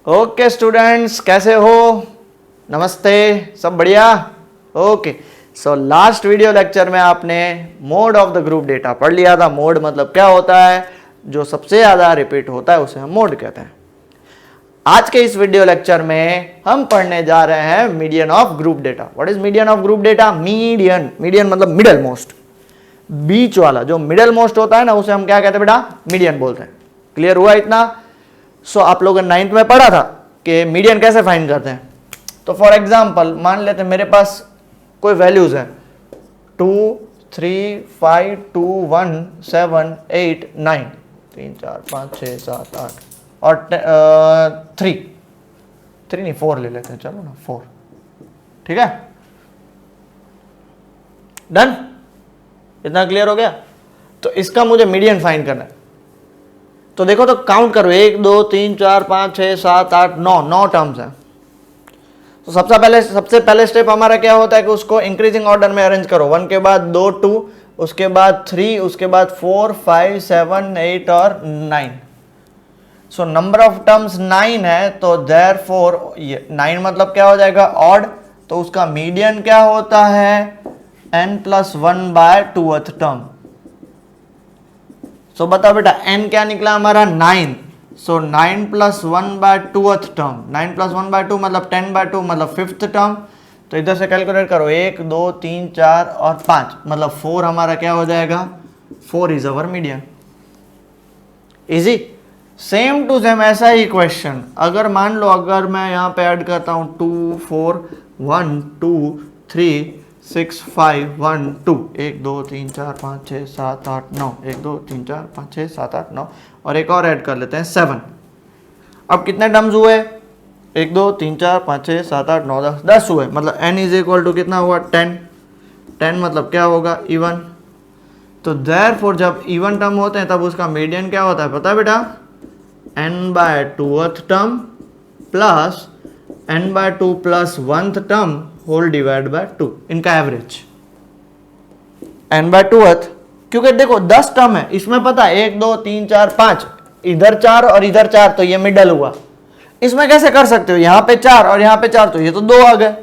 Okay students, कैसे हो? नमस्ते, सब बढ़िया? Okay, so last video lecture में आपने mode of the group data पढ़ लिया था। मोड मतलब क्या होता है? जो सबसे ज्यादा रिपीट होता है उसे हम मोड कहते हैं। आज के इस वीडियो लेक्चर में हम पढ़ने जा रहे हैं median of group data. What is median of group data? Median, median मतलब मिडल मोस्ट, बीच वाला जो मिडल मोस्ट होता है ना, उसे हम क्या कहते हैं बेटा? मीडियन बोलते हैं। क्लियर हुआ इतना? सो आप लोगों ने 9th में पढ़ा था कि मीडियन कैसे फाइंड करते हैं। तो फॉर एग्जांपल मान लेते हैं मेरे पास कोई वैल्यूज है 2, 3, 5, 2, 1, 7, 8, 9, 3, 4, 5, 6, 7, 8 और 3 नहीं 4 ले लेते हैं, चलो ना 4। ठीक है, डन? इतना क्लियर हो गया? तो इसका मुझे मीडियन फाइंड करना है। तो देखो, तो काउंट करो, 1, 2, 3, 4, 5, 6, 7, 8, 9 टर्म्स हैं। तो सबसे पहले स्टेप हमारा क्या होता है कि उसको इंक्रीजिंग ऑर्डर में अरेंज करो। 1 के बाद 2 2, उसके बाद 3, उसके बाद 4, 5, 7, 8 और 9। सो नंबर ऑफ टर्म्स 9 है, तो देयरफॉर 9 मतलब क्या हो जाएगा? ऑड। तो उसका मीडियन क्या होता है? n+1/2th term. सो बताओ बेटा, n क्या निकला हमारा? 9। सो 9+1/2th टर्म, 9+1/2 मतलब 10/2 मतलब 5th टर्म। तो इधर से कैलकुलेट करो, 1, 2, 3, 4 और 5 मतलब 4 हमारा क्या हो जाएगा? 4 is our median. Easy. Same to same ऐसा ही क्वेश्चन अगर मान लो, अगर मैं यहाँ पे ऐड करता हूँ 2, 4, 1, 2, 3, 6, 5, 1, 2, 1, 2, 3, 4, 5, 6, 7, 8, 9, 1, 2, 3, 4, 5, 6, 7, 8, 9 और एक और ऐड कर लेते हैं 7। अब कितने टर्म्स हुए? 1, 2, 3, 4, 5, 6, 7, 8, 9, 10 हुए। मतलब n इज इक्वल टू कितना हुआ? 10। 10 मतलब क्या होगा? इवन। तो देयरफॉर जब इवन टर्म होते हैं तब उसका मीडियन क्या होता है पता है बेटा? n/2th term plus n/2 plus 1th term whole divide by 2, इनका एवरेज n/2th। क्योंकि देखो 10 टर्म है, इसमें पता है 1, 2, 3, 4, 5, इधर 4 और इधर 4, तो ये मिडल हुआ। इसमें कैसे कर सकते हो? यहां पे 4 और यहां पे 4, तो ये तो 2 आ गए,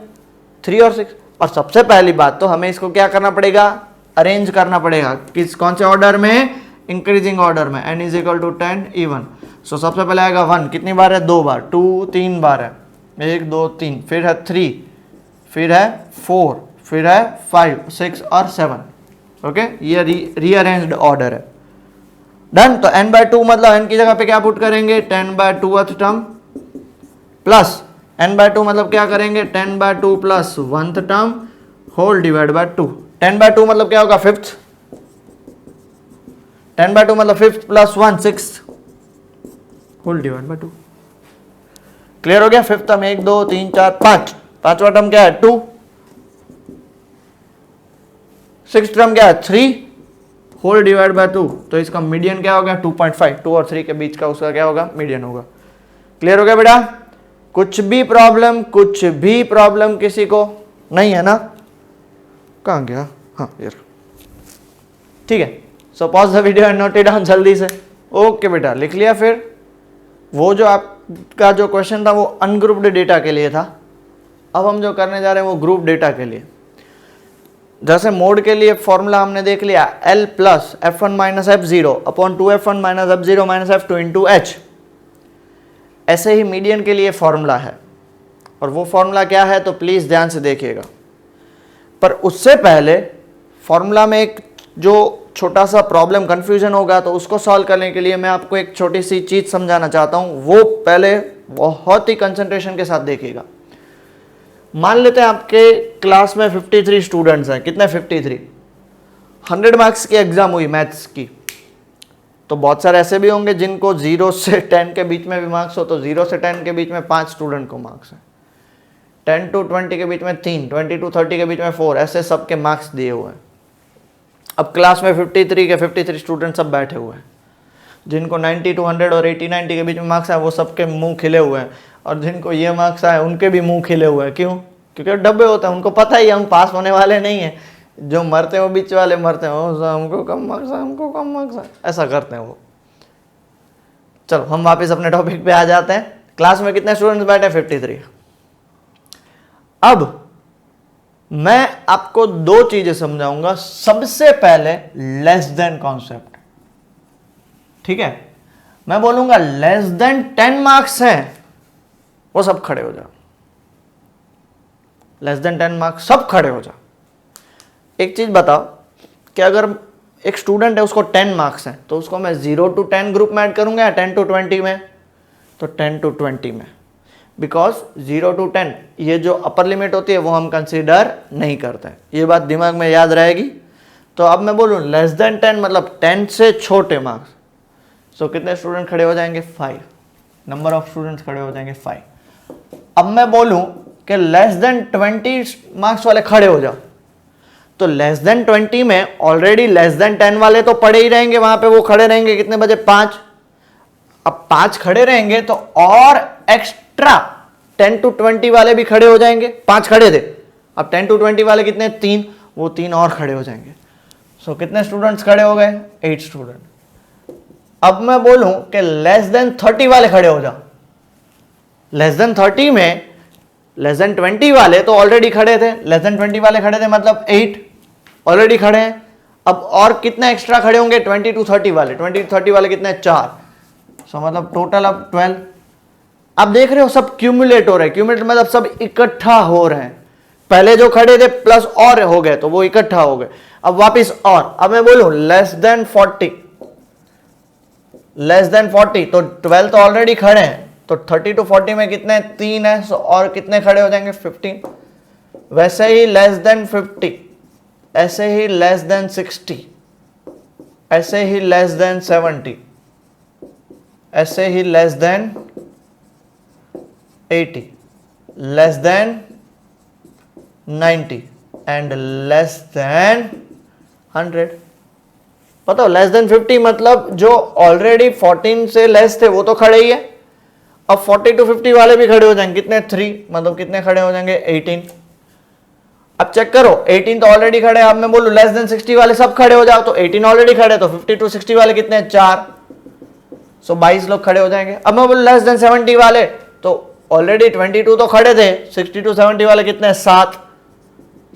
3 और 6। और सबसे पहली बात तो हमें इसको क्या करना पड़ेगा? अरेंज करना पड़ेगा। कौन से ऑर्डर में? इंक्रीजिंग ऑर्डर में। n is equal to 10 even. So सबसे पहले आएगा 1, कितनी बार है? 2 बार। 2 3 बार है, 1, 2, 3, फिर है 3, फिर है 4, फिर है 5, 6 और 7। ओके, ये रीअरेंज्ड ऑर्डर है। डन। तो n/2 मतलब n की जगह पे क्या पुट करेंगे? 10/2th टर्म प्लस n/2 मतलब क्या करेंगे? 10/2 plus 1th term whole divide by 2। 10/2 मतलब क्या होगा? 5th। 10/2 मतलब 5th plus 1 6th whole divide by 2। Clear हो गया? 5th टर्म 1, 2, 3, 4, 5, पांचवा टर्म क्या है? 2। 6th टर्म क्या है? 3 होल डिवाइड बाय 2। तो इसका मीडियन क्या होगा? 2.5। 2 और 3 के बीच का उसका क्या होगा? मीडियन होगा। क्लियर हो गया बेटा? कुछ भी प्रॉब्लम किसी को नहीं है ना? कहां गया? हाँ यार, ठीक है। So pause the video and note it down जल्दी से। ओके बेटा, लिख लिया? फिर वो जो आपका जो क्वेश्चन था वो अनग्रुप्ड डेटा के लिए था। अब हम जो करने जा रहे हैं वो ग्रुप डेटा के लिए। जैसे मोड के लिए फॉर्मूला हमने देख लिया, L plus F1 minus F0 upon 2F1 minus F0 minus F2 into H। ऐसे ही मीडियन के लिए फॉर्मूला है, और वो फॉर्मूला क्या है तो प्लीज ध्यान से देखिएगा। पर उससे पहले फॉर्मूला में एक जो छोटा सा प्रॉब्लम कंफ्यूजन होगा, तो उसको सॉल्व करने के लिए मैं आपको एक छोटी सी चीज समझाना चाहता हूं। वो पहले बहुत ही कंसंट्रेशन के साथ देखिएगा। मान लेते हैं आपके क्लास में 53 स्टूडेंट्स हैं। कितने? 53। 100 मार्क्स की एग्जाम हुई मैथ्स की। तो बहुत सारे ऐसे भी होंगे जिनको 0 से 10 के बीच में भी मार्क्स हो, तो 0 से 10 के बीच में 5 स्टूडेंट को मार्क्स है। 10 to 20 के बीच में 3, 20 to 30 के बीच में 4, ऐसे सबके मार्क्स दिए हुए हैं। अब क्लास में 53 के 53 स्टूडेंट सब बैठे हुए हैं। जिनको 90 to 100 और 80 90 के बीच में मार्क्स आए वो सबके मुंह खिले हुए हैं, और जिनको ये मार्क्स आए उनके भी मुंह खिले हुए हैं। क्यों? क्योंकि डब्बे होते हैं, उनको पता ही हम पास होने वाले नहीं हैं। जो मरते हैं वो बीच वाले मरते हैं, हमको कम मार्क्स है, हमको कम मार्क्स है, ऐसा करते हैं वो। चलो हम वापस अपने टॉपिक पे आ जाते हैं। क्लास में कितने स्टूडेंट्स बैठे? 53। अब मैं आपको दो चीजें समझाऊंगा। सबसे पहले लेस देन कॉन्सेप्ट, ठीक है? मैं बोलूंगा लेस देन 10 मार्क्स हैं, वो सब खड़े हो जाओ। लेस देन 10 मार्क्स, सब खड़े हो जाओ। एक चीज बताओ कि अगर एक स्टूडेंट है उसको 10 मार्क्स हैं तो उसको मैं 0 to 10 ग्रुप में ऐड करूंगा या 10 to 20 में? तो 10 to 20 में, बिकॉज 0 to 10 ये जो अपर लिमिट होती है वो हम कंसीडर नहीं करते हैं। ये बात दिमाग में याद रहेगी। तो अब मैं बोलूँ लेस देन 10 मतलब 10 से छोटे मार्क्स, सो कितने स्टूडेंट खड़े हो जाएंगे? 5। नंबर ऑफ स्टूडेंट्स खड़े हो जाएंगे 5। अब मैं बोलूँ कि लेस देन 20 मार्क्स वाले खड़े हो जाओ, तो लेस देन 20 में ऑलरेडी लेस देन 10 वाले तो पड़े ही रहेंगे, वहां पे वो खड़े रहेंगे कितने बजे? 5। अब 5 खड़े रहेंगे तो और एक्स्ट्रा 10 to 20 वाले भी खड़े हो जाएंगे। 5 खड़े थे, अब 10 to 20 वाले कितने? 3, वो 3 और खड़े हो जाएंगे। सो कितने स्टूडेंट्स खड़े हो गए? 8 स्टूडेंट। अब मैं बोलूं कि लेस देन 30 वाले खड़े हो जाओ। लेस देन 30 में लेस देन 20 वाले तो ऑलरेडी खड़े थे, लेस देन 20 वाले खड़े थे मतलब 8 ऑलरेडी खड़े हैं। अब और कितने एक्स्ट्रा खड़े होंगे? 20 to 30 वाले। 20 to 30 वाले कितने? 4। सो मतलब टोटल अब 12। अब देख रहे हो सब क्यूमुलेट हो रहे हैं। क्यूमुलेट मतलब सब इकट्ठा हो रहे हैं। पहले जो खड़े थे प्लस और हो गए तो वो इकट्ठा हो गए। अब वापस और, अब मैं बोलूं लेस देन 40, लेस देन 40 तो 12 तो ऑलरेडी खड़े हैं, तो 30 to 40 में कितने? 3 है। सो और कितने खड़े हो जाएंगे? 15। वैसे ही लेस देन 50, ऐसे ही लेस देन 60, ऐसे ही लेस देन 70, ऐसे ही less than 80, less than 90 and less than 100। पता हो लेस देन 50 मतलब जो ऑलरेडी 14 से लेस थे वो तो खड़े ही है। अब 40 to 50 वाले भी खड़े हो जाएंगे कितने? 3, मतलब कितने खड़े हो जाएंगे? 18। अब चेक करो 18 तो ऑलरेडी खड़े हैं। अब मैं बोलूं लेस देन 60 वाले सब खड़े हो जाओ, तो 18 ऑलरेडी खड़े, तो 50 to 60 वाले कितने? 4। सो 22 लोग खड़े हो जाएंगे। अब मैं बोलूं लेस देन 70 वाले, तो ऑलरेडी 22 तो खड़े थे, 60 to 70 वाले कितने? 7।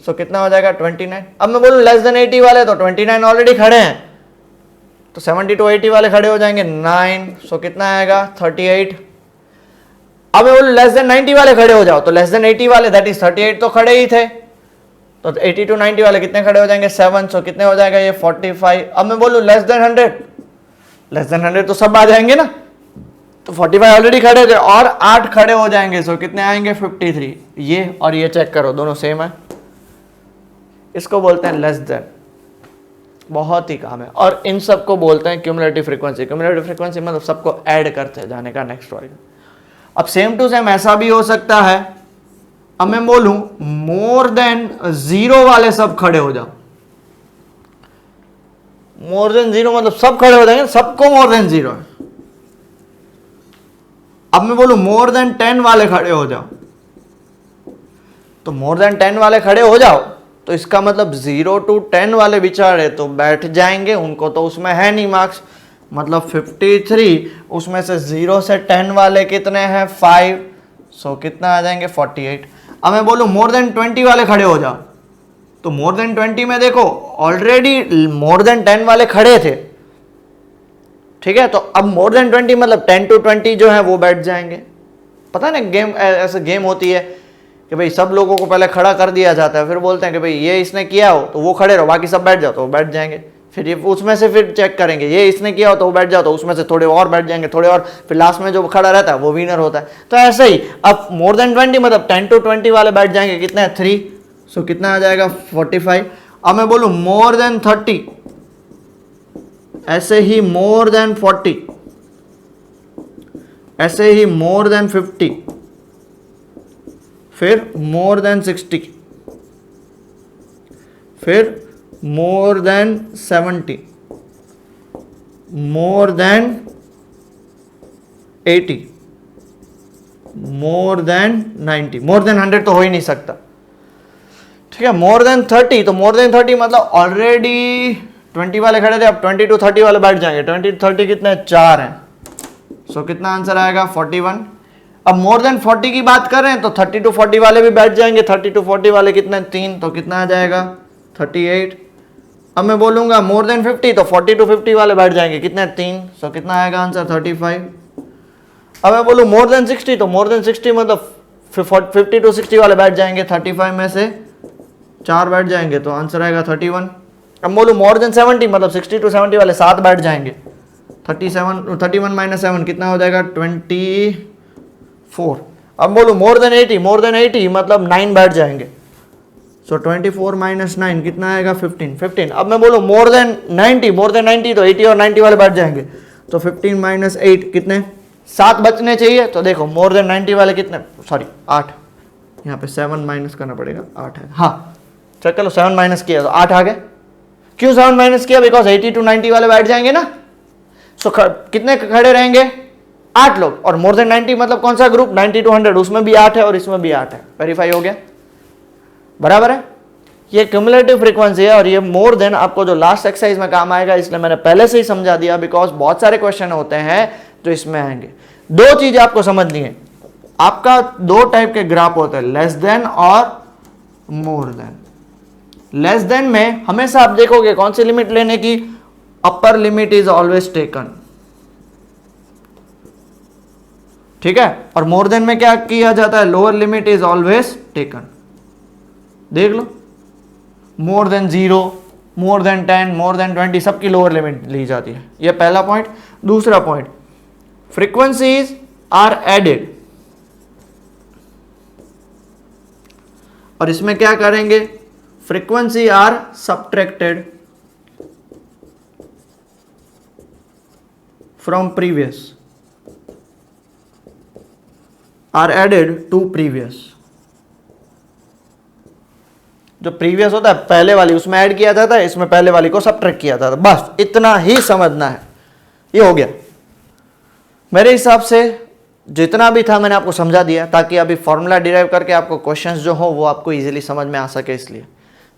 सो कितना हो जाएगा? 29। अब मैं बोलूं लेस देन 80 वाले, तो 29 ऑलरेडी खड़े हैं, तो 70 to 80 वाले खड़े हो जाएंगे 9। सो कितना आएगा? 38। अब मैं बोलूं लेस देन 90 वाले खड़े हो जाओ, तो लेस देन 80 वाले दैट इज 38 तो खड़े ही थे, तो 80 to 90 वाले कितने खड़े हो जाएंगे? 7। सो कितने हो जाएगा ये? 45। अब मैं बोलूं लेस देन 100, लेस देन 100 तो सब आ जाएंगे ना, तो 45 ऑलरेडी खड़े थे और 8 खड़े हो जाएंगे। सो कितने आएंगे? 53। ये और ये चेक करो दोनों सेम है। इसको बोलते हैं लेस देन, बहुत ही काम है। और इन सबको बोलते हैं क्यूमुलेटिव फ्रीक्वेंसी। क्यूमुलेटिव फ्रीक्वेंसी मतलब सबको ऐड करते जाने का नेक्स्ट वाले। अब सेम टू सेम ऐसा भी हो सकता है, अब मैं बोलूं मोर देन 0 वाले सब खड़े हो जाओ। मोर देन 0 मतलब सब खड़े हो जाएंगे, सबको मोर देन 0 है। अब मैं बोलूं मोर देन 10 वाले खड़े हो जाओ, तो मोर देन 10 वाले खड़े हो जाओ, तो इसका मतलब 0 to 10 वाले बेचारे तो बैठ जाएंगे, उनको तो उसमें है नहीं मार्क्स, मतलब 53। उसमें से 0 से 10 वाले कितने हैं? 5। सो कितना आ जाएंगे? 48। अब मैं बोलूं मोर देन 20 वाले खड़े हो जाओ, तो मोर देन 20 में देखो ऑलरेडी मोर देन 10 वाले खड़े थे, ठीक है? तो अब मोर देन 20 मतलब 10 to 20 जो है वो बैठ जाएंगे। पता है ना गेम, ऐसे गेम होती है कि भाई सब लोगों को पहले खड़ा कर दिया जाता है, फिर बोलते हैं कि भाई ये इसने किया हो तो वो खड़े रहो, बाकी सब बैठ जाओ, तो वो बैठ जाएंगे। फिर ये उसमें से फिर चेक करेंगे, ये इसने किया हो तो वो बैठ जाओ, तो उसमें से थोड़े और बैठ जाएंगे, थोड़े और, फिर लास्ट में जो खड़ा रहता है वो विनर होता है। तो ऐसे ही अब मोर देन 20 मतलब 10 to 20 वाले बैठ जाएंगे कितने? 3। सो कितना आ जाएगा? 45। अब मैं बोलूं मोर देन 30, ऐसे ही मोर देन 40, ऐसे ही मोर देन 50, फिर मोर देन 60, फिर more than 70, more than 80, more than 90, more than 100 तो हो ही नहीं सकता, ठीक है? मोर देन 30, तो मोर देन 30 मतलब ऑलरेडी 20 वाले खड़े थे, अब 20 to 30 वाले बैठ जाएंगे। 20 to 30 कितने? 4 हैं। सो कितना आंसर आएगा? 41। अब मोर देन 40 की बात कर रहे हैं तो 30 to 40 वाले भी बैठ जाएंगे। 30 to 40 वाले कितने, 3, तो कितना आ जाएगा 38। अब मैं बोलूंगा मोर देन 50 तो 40 to 50 वाले बैठ जाएंगे, कितने, 3, तो कितना आएगा आंसर 35। अब मैं बोलूँ मोर देन 60 तो मोर देन 60 मतलब 50 to 60 वाले बैठ जाएंगे, 35 में से 4 बैठ जाएंगे तो आंसर आएगा 31। अब बोलूँ मोर देन 70 मतलब 60 to 70 वाले 7 बैठ जाएंगे, 31 माइनस 7 कितना हो जाएगा 24। अब बोलूँ मोर देन 80 मतलब 9 बैठ जाएंगे, सो 24 माइनस 9 कितना आएगा 15। अब मैं बोलूँ मोर देन 90 तो 80 और 90 वाले बैठ जाएंगे, तो 15 माइनस 8 कितने, 7 बचने चाहिए। तो देखो मोर देन 90 वाले कितने, सॉरी 8, यहाँ पे 7 माइनस करना पड़ेगा, 8 है, हाँ चेक कर लो, 7 माइनस किया तो 8 आ गए। क्यों 7 माइनस किया, बिकॉज 80 to 90 वाले बैठ जाएंगे ना, सो कितने खड़े रहेंगे, 8 लोग। और मोर देन 90 मतलब कौन सा ग्रुप, 90 to 100, उसमें भी 8 है और इसमें भी 8 है, वेरीफाई हो गया, बराबर है। ये क्यूमुलेटिव फ्रीक्वेंसी है और ये मोर देन आपको जो लास्ट एक्सरसाइज में काम आएगा, इसलिए मैंने पहले से ही समझा दिया, बिकॉज बहुत सारे क्वेश्चन होते हैं जो इसमें आएंगे। 2 चीजें आपको समझनी है, आपका 2 टाइप के ग्राफ होते हैं, लेस देन और मोर देन। लेस देन में हमेशा आप देखोगे कौन सी लिमिट लेने की, upper limit is always taken, ठीक है। और मोर देन में क्या किया जाता है, lower limit is always taken. देख लो, more than 0, more than 10, more than 20 सबकी लोअर लिमिट ली जाती है, ये पहला पॉइंट। दूसरा पॉइंट, फ्रीक्वेंसीज आर एडेड, और इसमें क्या करेंगे, frequency are subtracted from previous, are added to previous. जो प्रीवियस होता है पहले वाली, उसमें ऐड किया जाता है, इसमें पहले वाली को सब्ट्रैक्ट किया जाता है, बस इतना ही समझना है, ये हो गया। मेरे हिसाब से जितना भी था मैंने आपको समझा दिया, ताकि अभी फॉर्मूला डिराइव करके आपको क्वेश्चंस जो हो वो आपको इजीली समझ में आ सके, इसलिए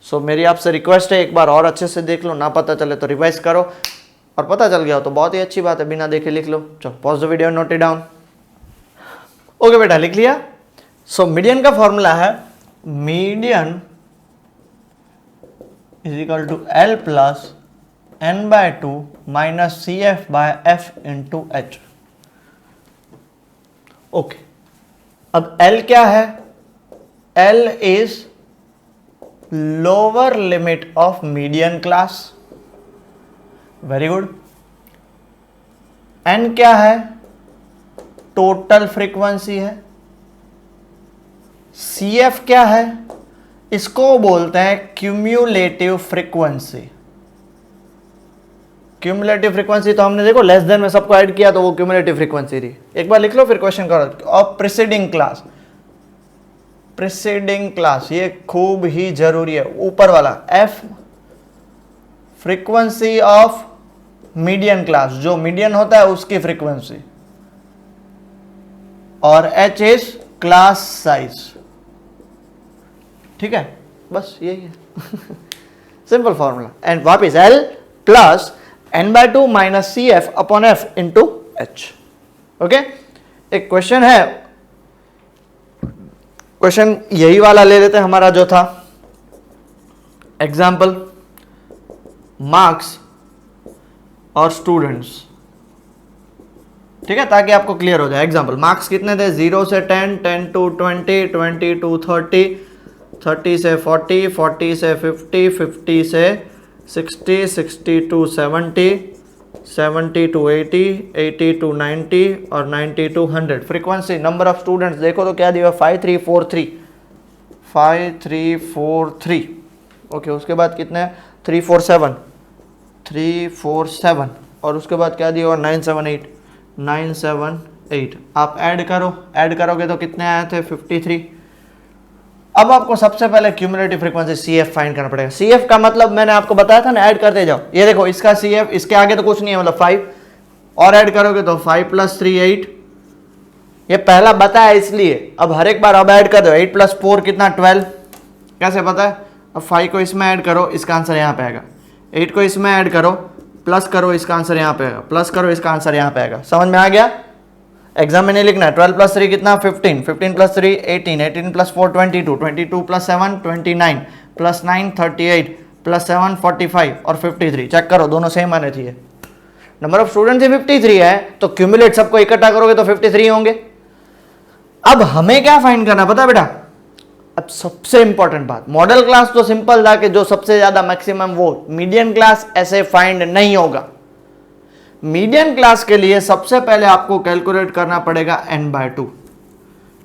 सो मेरी आपसे रिक्वेस्ट है, एक बार और अच्छे से देख लो, ना पता चले तो रिवाइज करो, और पता चल गया हो तो बहुत ही अच्छी बात है, बिना देखे लिख लो। चलो pause the video, note it down. Okay बेटा, लिख लिया। सो मीडियन का फॉर्मूला है, median is equal to L plus n/2 minus CF/F into H। Okay, अब L क्या है, L is lower limit of median class, very good. N क्या है, टोटल फ्रीक्वेंसी है। CF क्या है, इसको बोलते हैं क्यूम्युलेटिव फ्रीक्वेंसी। क्यूमुलेटिव फ्रीक्वेंसी तो हमने देखो लेस देन में सबको ऐड किया तो वो क्यूमुलेटिव फ्रीक्वेंसी रही। एक बार लिख लो फिर क्वेश्चन करो। और प्रीसीडिंग क्लास, प्रीसीडिंग क्लास ये खूब ही जरूरी है, ऊपर वाला F frequency of median class, जो मीडियन होता है उसकी फ्रीक्वेंसी, और एच इज क्लास साइज। ठीक है, बस यही है सिंपल फॉर्मूला। एंड वापिस L plus n/2 minus CF upon F into H। Okay, एक क्वेश्चन है, क्वेश्चन यही वाला ले लेते हैं हमारा जो था एग्जाम्पल, मार्क्स और स्टूडेंट्स। ठीक है, ताकि आपको क्लियर हो जाए। एग्जाम्पल, मार्क्स कितने थे, 0 से 10, 10 to 20, 20 to 30, 30 से 40, 40 से 50, 50 से 60, 60 to 70, 70 to 80, 80 to 90 और 90 to 100। Frequency, number of students देखो तो क्या दिया, 5343, 5343। ओके, उसके बाद कितने, 347, 347, और उसके बाद क्या दिया, 978, 978। आप ऐड करो, ऐड करोगे तो कितने आए थे, 53। अब आपको सबसे पहले क्यूमुलेटिव फ्रीक्वेंसी CF फाइंड करना पड़ेगा। CF का मतलब मैंने आपको बताया था ना, ऐड करते जाओ। ये देखो इसका CF, इसके आगे तो कुछ नहीं है, मतलब 5 और ऐड करोगे तो 5 + 3 8। ये पहला बताया इसलिए, अब हर एक बार अब ऐड कर दो। 8 + 4 कितना, 12। कैसे पता है, अब 5 को इसमें ऐड करो, इसका आंसर यहाँ पे आएगा। 8 को इसमें ऐड करो, प्लस करो, इसका आंसर यहाँ पे आएगा। प्लस करो, इसका आंसर यहाँ पे आएगा। समझ में आ गया। एग्जाम में नहीं लिखना है। 12 प्लस 3 कितना 15, 15 plus 3 18, 18 plus 4 22, 22 plus 7 29, plus 9 38, plus 7 45 और 53। चेक करो दोनों सेम आने चाहिए। नंबर ऑफ स्टूडेंट्स 53 है तो क्यूमुलेट सबको इकट्ठा करोगे तो 53 होंगे। अब हमें क्या फाइंड करना पता बेटा, अब सबसे इंपॉर्टेंट बात, मॉडल क्लास तो सिंपल था कि जो सबसे ज्यादा मैक्सिमम वो, मीडियन क्लास ऐसे फाइंड नहीं होगा। मीडियन क्लास के लिए सबसे पहले आपको कैलकुलेट करना पड़ेगा n/2।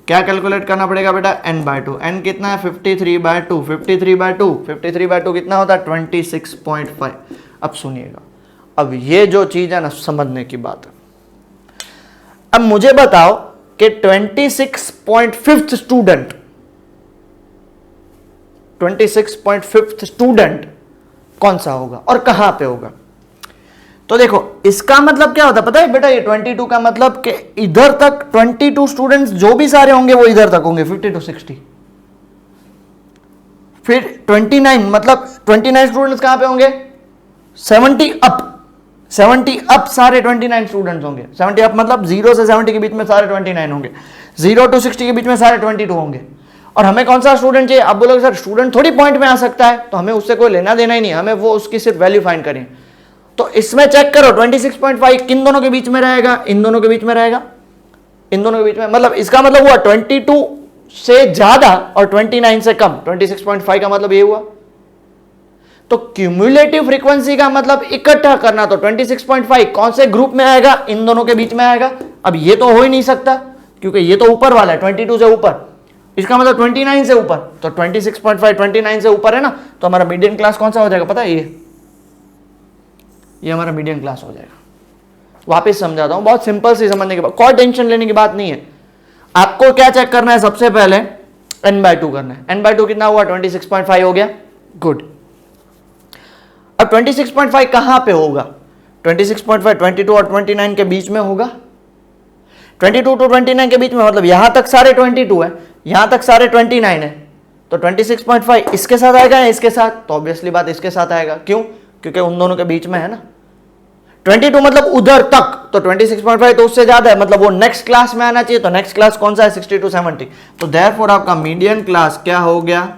क्या कैलकुलेट करना पड़ेगा बेटा, n/2। n कितना है 53/2, 53/2, 53/2 कितना होता है 26.5। अब सुनिएगा, अब ये जो चीज है ना समझने की बात है। अब मुझे बताओ कि 26.5 स्टूडेंट, 26.5 स्टूडेंट कौन सा होगा और कहां पे होगा। तो देखो इसका मतलब क्या होता है पता है बेटा, ये 22 का मतलब कि इधर तक 22 स्टूडेंट्स जो भी सारे होंगे वो इधर तक होंगे 50 to 60। फिर 29 मतलब 29 स्टूडेंट्स कहां पे होंगे 70 अप, 70 अप सारे 29 स्टूडेंट्स होंगे। 70 अप मतलब 0 से 70 के बीच में सारे 29 होंगे, 0 to 60 के बीच में सारे 22 होंगे। और हमें कौन सा स्टूडेंट चाहिए, आप बोलोगे सर स्टूडेंट थोड़ी पॉइंट में आ सकता है, तो हमें उससे कोई लेना देना ही नहीं, हमें वो उसकी सिर्फ वैल्यू फाइंड करें। तो इसमें चेक करो 26.5 किन दोनों के बीच में रहेगा, इन दोनों के बीच में रहेगा, इन दोनों के बीच में, मतलब इसका मतलब हुआ 22 से ज्यादा और 29 से कम, 26.5 का मतलब ये हुआ। तो क्यूमुलेटिव फ्रीक्वेंसी का मतलब इकट्ठा करना, तो 26.5 कौन से ग्रुप में आएगा, इन दोनों के बीच में आएगा। अब ये तो हो ही नहीं सकता क्योंकि ये तो ऊपर वाला है 22 से ऊपर, इसका मतलब 29 से ऊपर, तो 26.5 29 से ऊपर है ना, तो हमारा मीडियन क्लास कौन सा हो जाएगा पता है, ये हमारा मीडियन क्लास हो जाएगा। वापस समझाता हूं, बहुत सिंपल सी समझने के बाद, कोई टेंशन लेने की बात नहीं है। आपको क्या चेक करना है, सबसे पहले n/2 करना है। n/2 कितना हुआ 26.5 हो गया, गुड। अब 26.5 कहां पे होगा, 26.5 22 और 29 के बीच में होगा। 22 to 29 के बीच में मतलब यहां तक सारे 22 है, यहां तक सारे 29 है, तो 26.5 इसके साथ आएगा या इसके साथ, तो ऑब्वियसली बात इसके साथ आएगा। क्यों, क्योंकि उन दोनों के बीच में है ना। 22 मतलब उधर तक, तो 26.5 तो उससे ज्यादा है, मतलब वो नेक्स्ट क्लास में आना चाहिए। तो नेक्स्ट क्लास कौन सा है 60 to 70, तो देयरफॉर आपका मीडियन क्लास क्या हो गया,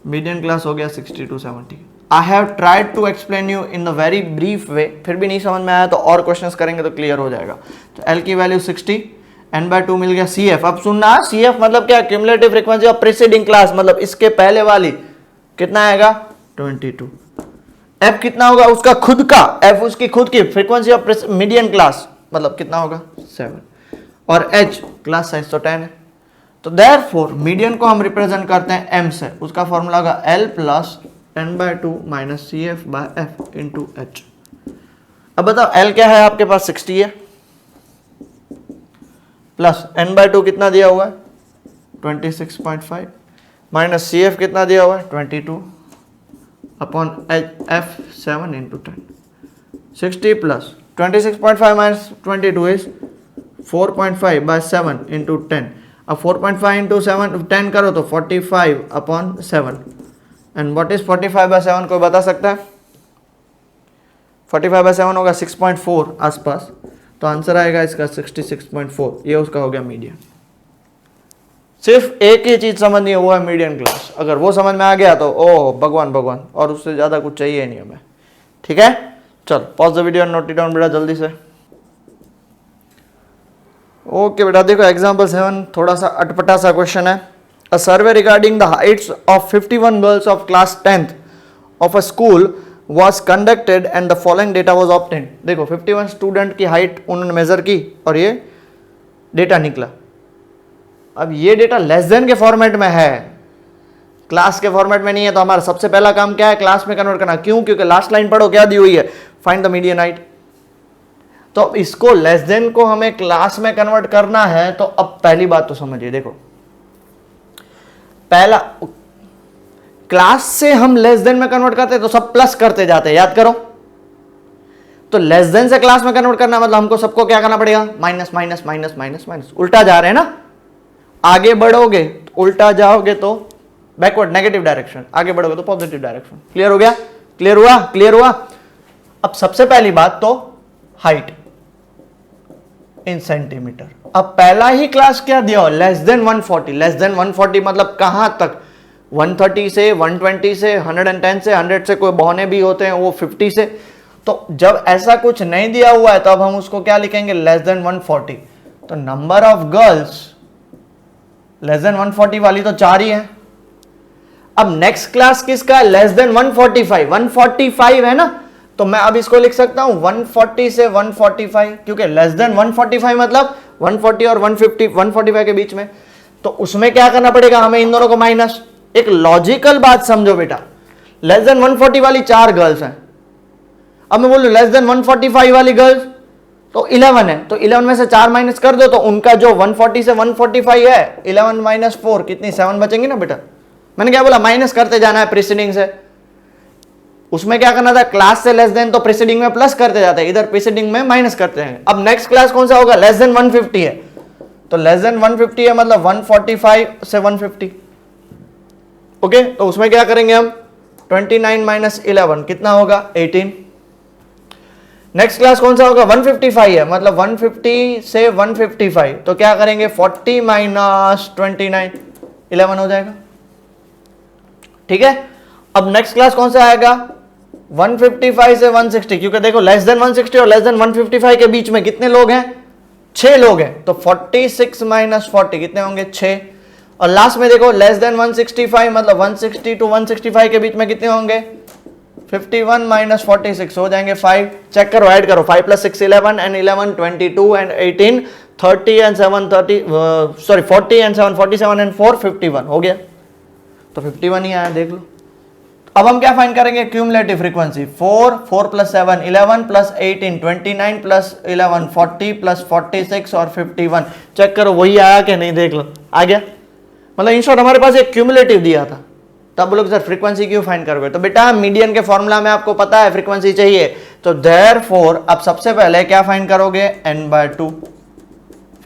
मीडियन क्लास हो गया 60 to 70। I have tried to explain you in the very brief way, फिर भी नहीं समझ में आया तो और क्वेश्चंस करेंगे तो क्लियर हो जाएगा। तो एल की वैल्यू 60, n/2 मिल गया। CF, अब सुनना, CF मतलब क्या, cumulative frequency of preceding class, मतलब इसके पहले वाली कितना आएगा 22। F कितना होगा उसका खुद का, F उसकी खुद की फ्रीक्वेंसी ऑफ मीडियन क्लास, मतलब कितना होगा 7, और H क्लास साइज तो 10 है। तो देयरफॉर मीडियन को हम रिप्रेजेंट करते हैं M से, उसका फॉर्मूला होगा L plus n/2 minus CF/F into H। अब बताओ L क्या है आपके पास 60 है, प्लस n/2 कितना दिया हुआ है 26.5, माइनस CF कितना दिया हुआ है 22 upon F 7 into 10। 60 plus 26.5 minus 22 is 4.5 by 7 into 10। अब 4.5 इंटू 7 10 करो तो 45 upon 7। And what is 45 by 7, कोई बता सकता है? 45 बाय 7 होगा 6.4 आसपास, तो आंसर आएगा इसका 66.4। ये उसका हो गया मीडियन। सिर्फ एक ही चीज समझनी है, वो है मीडियन क्लास। अगर वो समझ में आ गया तो ओ भगवान भगवान, और उससे ज्यादा कुछ चाहिए नहीं हमें। ठीक है, चल pause the video and note it down बेटा जल्दी से। ओके बेटा, देखो एग्जांपल 7 थोड़ा सा अटपटा सा क्वेश्चन है। A survey regarding the heights of 51 girls of class 10th of a school was conducted and the following data was obtained। देखो 51 स्टूडेंट की हाइट उन्होंने मेजर की और ये डेटा निकला। अब ये डेटा लेस देन के फॉर्मेट में है, क्लास के फॉर्मेट में नहीं है, तो हमारा सबसे पहला काम क्या है, क्लास में कन्वर्ट करना। क्यों? क्योंकि लास्ट लाइन पढ़ो क्या दी हुई है, फाइंड द मीडियन हाइट। तो इसको लेस देन को हमें क्लास में कन्वर्ट करना है, तो अब पहली बात तो समझिए, देखो पहला क्लास से हम लेस देन में कन्वर्ट करते हैं तो सब प्लस करते जाते हैं, याद करो। तो लेस देन से क्लास में कन्वर्ट करना मतलब हमको सबको क्या करना पड़ेगा, minus minus minus minus minus, उल्टा जा रहे हैं ना। आगे बढ़ोगे तो उल्टा जाओगे तो बैकवर्ड नेगेटिव डायरेक्शन, आगे बढ़ोगे तो पॉजिटिव डायरेक्शन। क्लियर हो गया? क्लियर हुआ? क्लियर हुआ? अब सबसे पहली बात तो हाइट, इन सेंटीमीटर। अब पहला ही क्लास क्या दिया हो, लेस देन 140। लेस देन 140 मतलब कहां तक, 130 से, 120 से, 110 से, 100 से, कोई बहाने भी होते हैं वो 50 से। तो जब ऐसा कुछ नहीं दिया हुआ है तब हम उसको क्या लिखेंगे, लेस देन 140। तो number of girls less than 140 वाली तो 4 ही है। अब नेक्स्ट क्लास किसका है, लेस देन 145। 145 है ना, तो मैं अब इसको लिख सकता हूं 140 से 145, क्योंकि लेस देन 145 मतलब 140 और 150, 145 के बीच में। तो उसमें क्या करना पड़ेगा हमें, इन दोनों को माइनस। एक लॉजिकल बात समझो बेटा, लेस देन 140 वाली 4 गर्ल्स हैं। अब मैं बोलूं लेस देन 145 वाली गर्ल्स तो 11 है, तो 11 में से 4 माइनस कर दो, तो उनका जो 140 से 145 है, 11 माइनस 4 कितनी, 7 बचेंगी ना बेटा। मैंने क्या बोला, माइनस करते जाना है प्रीसीडिंग से। उसमें क्या करना था, क्लास से लेस देन तो प्रीसीडिंग में प्लस करते जाते हैं, इधर प्रीसीडिंग में माइनस करते हैं। अब नेक्स्ट क्लास कौन सा होगा, लेस देन 150 है, तो लेस देन 150 है मतलब 145 से 150। ओके, तो उसमें क्या करेंगे हम, 29 माइनस 11 कितना होगा, 18। नेक्स्ट क्लास कौन सा होगा, 155 है, मतलब 150 से 155, तो क्या करेंगे 40 माइनस 29, 11 हो जाएगा। ठीक है, अब नेक्स्ट क्लास कौन सा आएगा, 155 से 160, क्योंकि देखो लेस देन 160 और लेस देन 155 के बीच में कितने लोग हैं, 6 लोग हैं, तो 46 माइनस 40 कितने होंगे, 6। और लास्ट में देखो लेस देन 165 मतलब 160 टू 165 के बीच में कितने होंगे, 51 माइनस 46 हो जाएंगे 5। चेक करो, ऐड करो, 5 plus 6 11 and 11 22 and 18 30 and 7 30 sorry 40 and 7 47 and 4 51 हो गया। तो 51 ही आया, देख लो। अब हम क्या फाइंड करेंगे, cumulative frequency. 4 plus 7 11 plus 18 29 plus 11 40 plus 46 और 51। चेक करो वही आया कि नहीं, देख लो आ गया। मतलब इन शॉर्ट हमारे पास एक क्यूमुलेटिव दिया था, तब बोलोगे सर फ्रीक्वेंसी क्यों फाइंड करोगे, तो बेटा मीडियन के फॉर्मूला में आपको पता है फ्रीक्वेंसी चाहिए, तो देयरफॉर अब सबसे पहले क्या फाइंड करोगे, n/2।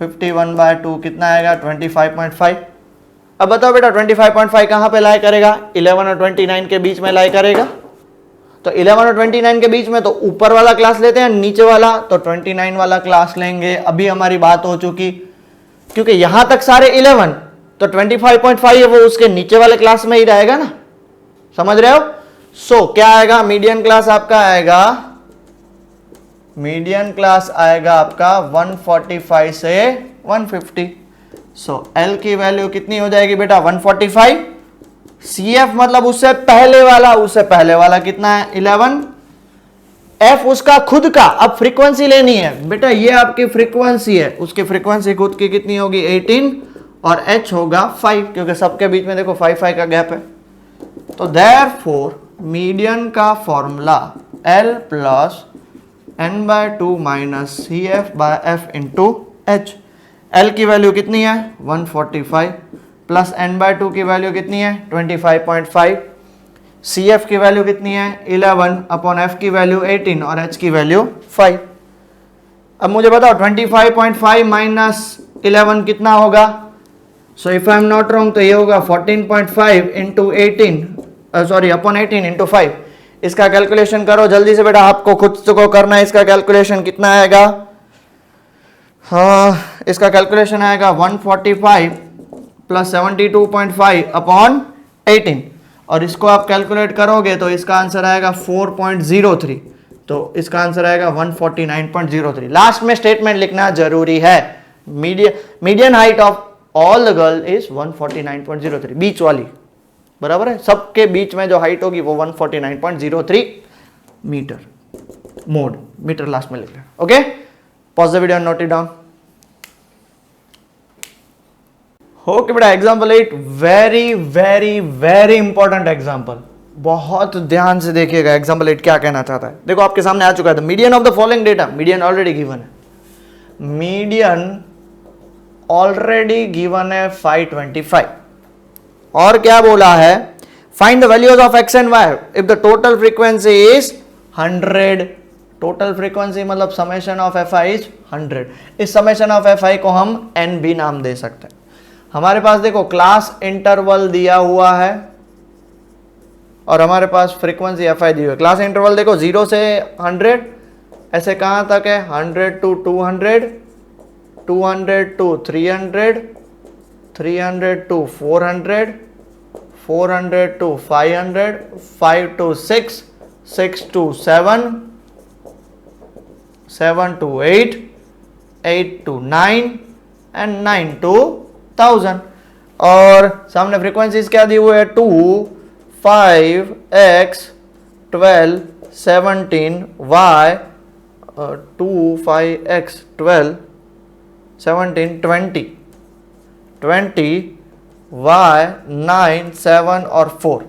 51/2 कितना आएगा, 25.5। अब बताओ बेटा 25.5 कहां पे लाई करेगा, 11 और 29 के बीच में लाई करेगा। तो 11 और 29 के बीच में तो ऊपर वाला क्लास लेते हैं, नीचे वाला तो 29 वाला क्लास लेंगे। अभी हमारी बात हो चुकी, क्योंकि यहां तक सारे 11 तो 25.5 है, वो उसके नीचे वाले क्लास में ही रहेगा ना, समझ रहे हो। सो क्या आएगा, मीडियन क्लास आपका आएगा, मीडियन क्लास आएगा आपका 145 से 150। सो L की वैल्यू कितनी हो जाएगी बेटा, 145। CF मतलब उससे पहले वाला कितना है, 11। F उसका खुद का, अब फ्रीक्वेंसी लेनी है बेटा, ये आपकी फ्रीक्वेंसी है, उसकी फ्रीक्वेंसी खुद की कितनी होगी, 18 और H होगा 5, क्योंकि सबके बीच में देखो 5 का गैप है। तो देयरफॉर मीडियन का formula L plus n/2 minus CF/F into H। L की वैल्यू कितनी है, 145 प्लस n/2 की वैल्यू कितनी है, 25.5। CF की वैल्यू कितनी है, 11 अपॉन F की वैल्यू 18 और H की वैल्यू 5। अब मुझे बताओ 25.5 माइनस 11 कितना होगा, so if I am not wrong तो ये होगा 14.5 इंटू 18 सॉरी अपॉन 18 इंटू 5। इसका कैलकुलेशन करो जल्दी से बेटा, आपको खुद को करना है। इसका कैलकुलेशन कितना आएगा, हाँ इसका कैलकुलेशन आएगा 145 प्लस 72.5 अपॉन 18, और इसको आप कैलकुलेट करोगे तो इसका आंसर आएगा 4.03। तो इसका आंसर आएगा 149.03। लास्ट में स्टेटमेंट लिखना जरूरी है, median height of all the girl is 149.03, बीच वाली, बराबर है, सबके बीच में जो हाइट होगी वो 149.03 मीटर, मोड मीटर लास्ट में लिख लें। Okay, pause the video and note it down. Okay बेटा, example 8 very very very important example, बहुत ध्यान से देखिएगा। एग्जांपल 8 क्या कहना चाहता है, देखो आपके सामने आ चुका है। Median of the following data, median already given है, मीडियन ऑलरेडी गिवन है 525, और क्या बोला है, find the values of X and Y if the total frequency is 100। Total frequency मतलब summation of F I is 100। इस समेशन ऑफ एफ आई को हम एन बी नाम दे सकते हैं। हमारे पास देखो क्लास इंटरवल दिया हुआ है और हमारे पास फ्रीक्वेंसी एफ आई दी हुई है। क्लास इंटरवल देखो 0 से 100, ऐसे कहां तक है, 100 to 200 200 to 300, 300 to 400, 400 to 500, 5 to 6, 6 to 7, 7 to 8, 8 to 9 and 9 to 1000. और सामने फ्रीक्वेंसीज क्या दी हुई है 2, 5, x, 12, 17, y, 2, 5, x, 12, 17, 20, 20, y, 9, 7 और 4.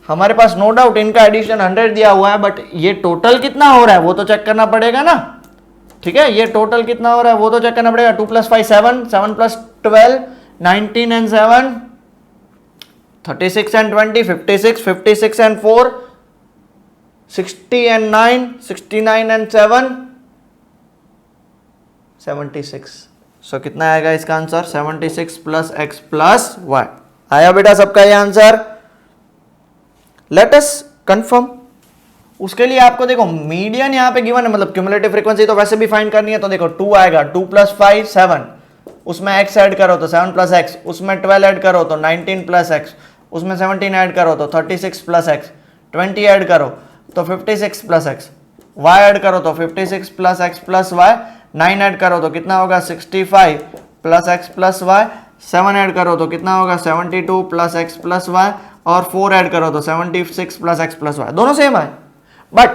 हमारे पास नो डाउट इनका एडिशन 100 दिया हुआ है, बट ये टोटल कितना हो रहा है वो तो चेक करना पड़ेगा ना. ठीक है, ये टोटल कितना हो रहा है वो तो चेक करना पड़ेगा. 2 + 5 7, 7 + 12 19 and 7 36 and 20 56, 56 and 4 60 and 9 69 and 7 76. सो कितना आएगा इसका आंसर 76 + x + y. आया बेटा सबका ये आंसर. Let us confirm. उसके लिए आपको देखो मीडियन यहाँ पे गिवन है, मतलब क्यूमुलेटिव फ्रीक्वेंसी तो वैसे भी फाइंड करनी है. तो देखो 2 आएगा, 2 + 5 7, उसमें x ऐड करो तो 7 + x, उसमें 12 ऐड करो तो 19 + x, उसमें 17 ऐड करो तो 36 + x, 20 ऐड करो तो 56 + x, y ऐड करो तो 56 + x + y, 9 ऐड करो तो कितना होगा 65 + x + y, 7 ऐड करो तो कितना होगा 72 + x + y, और 4 ऐड करो तो 76 + x + y. दोनों सेम है. बट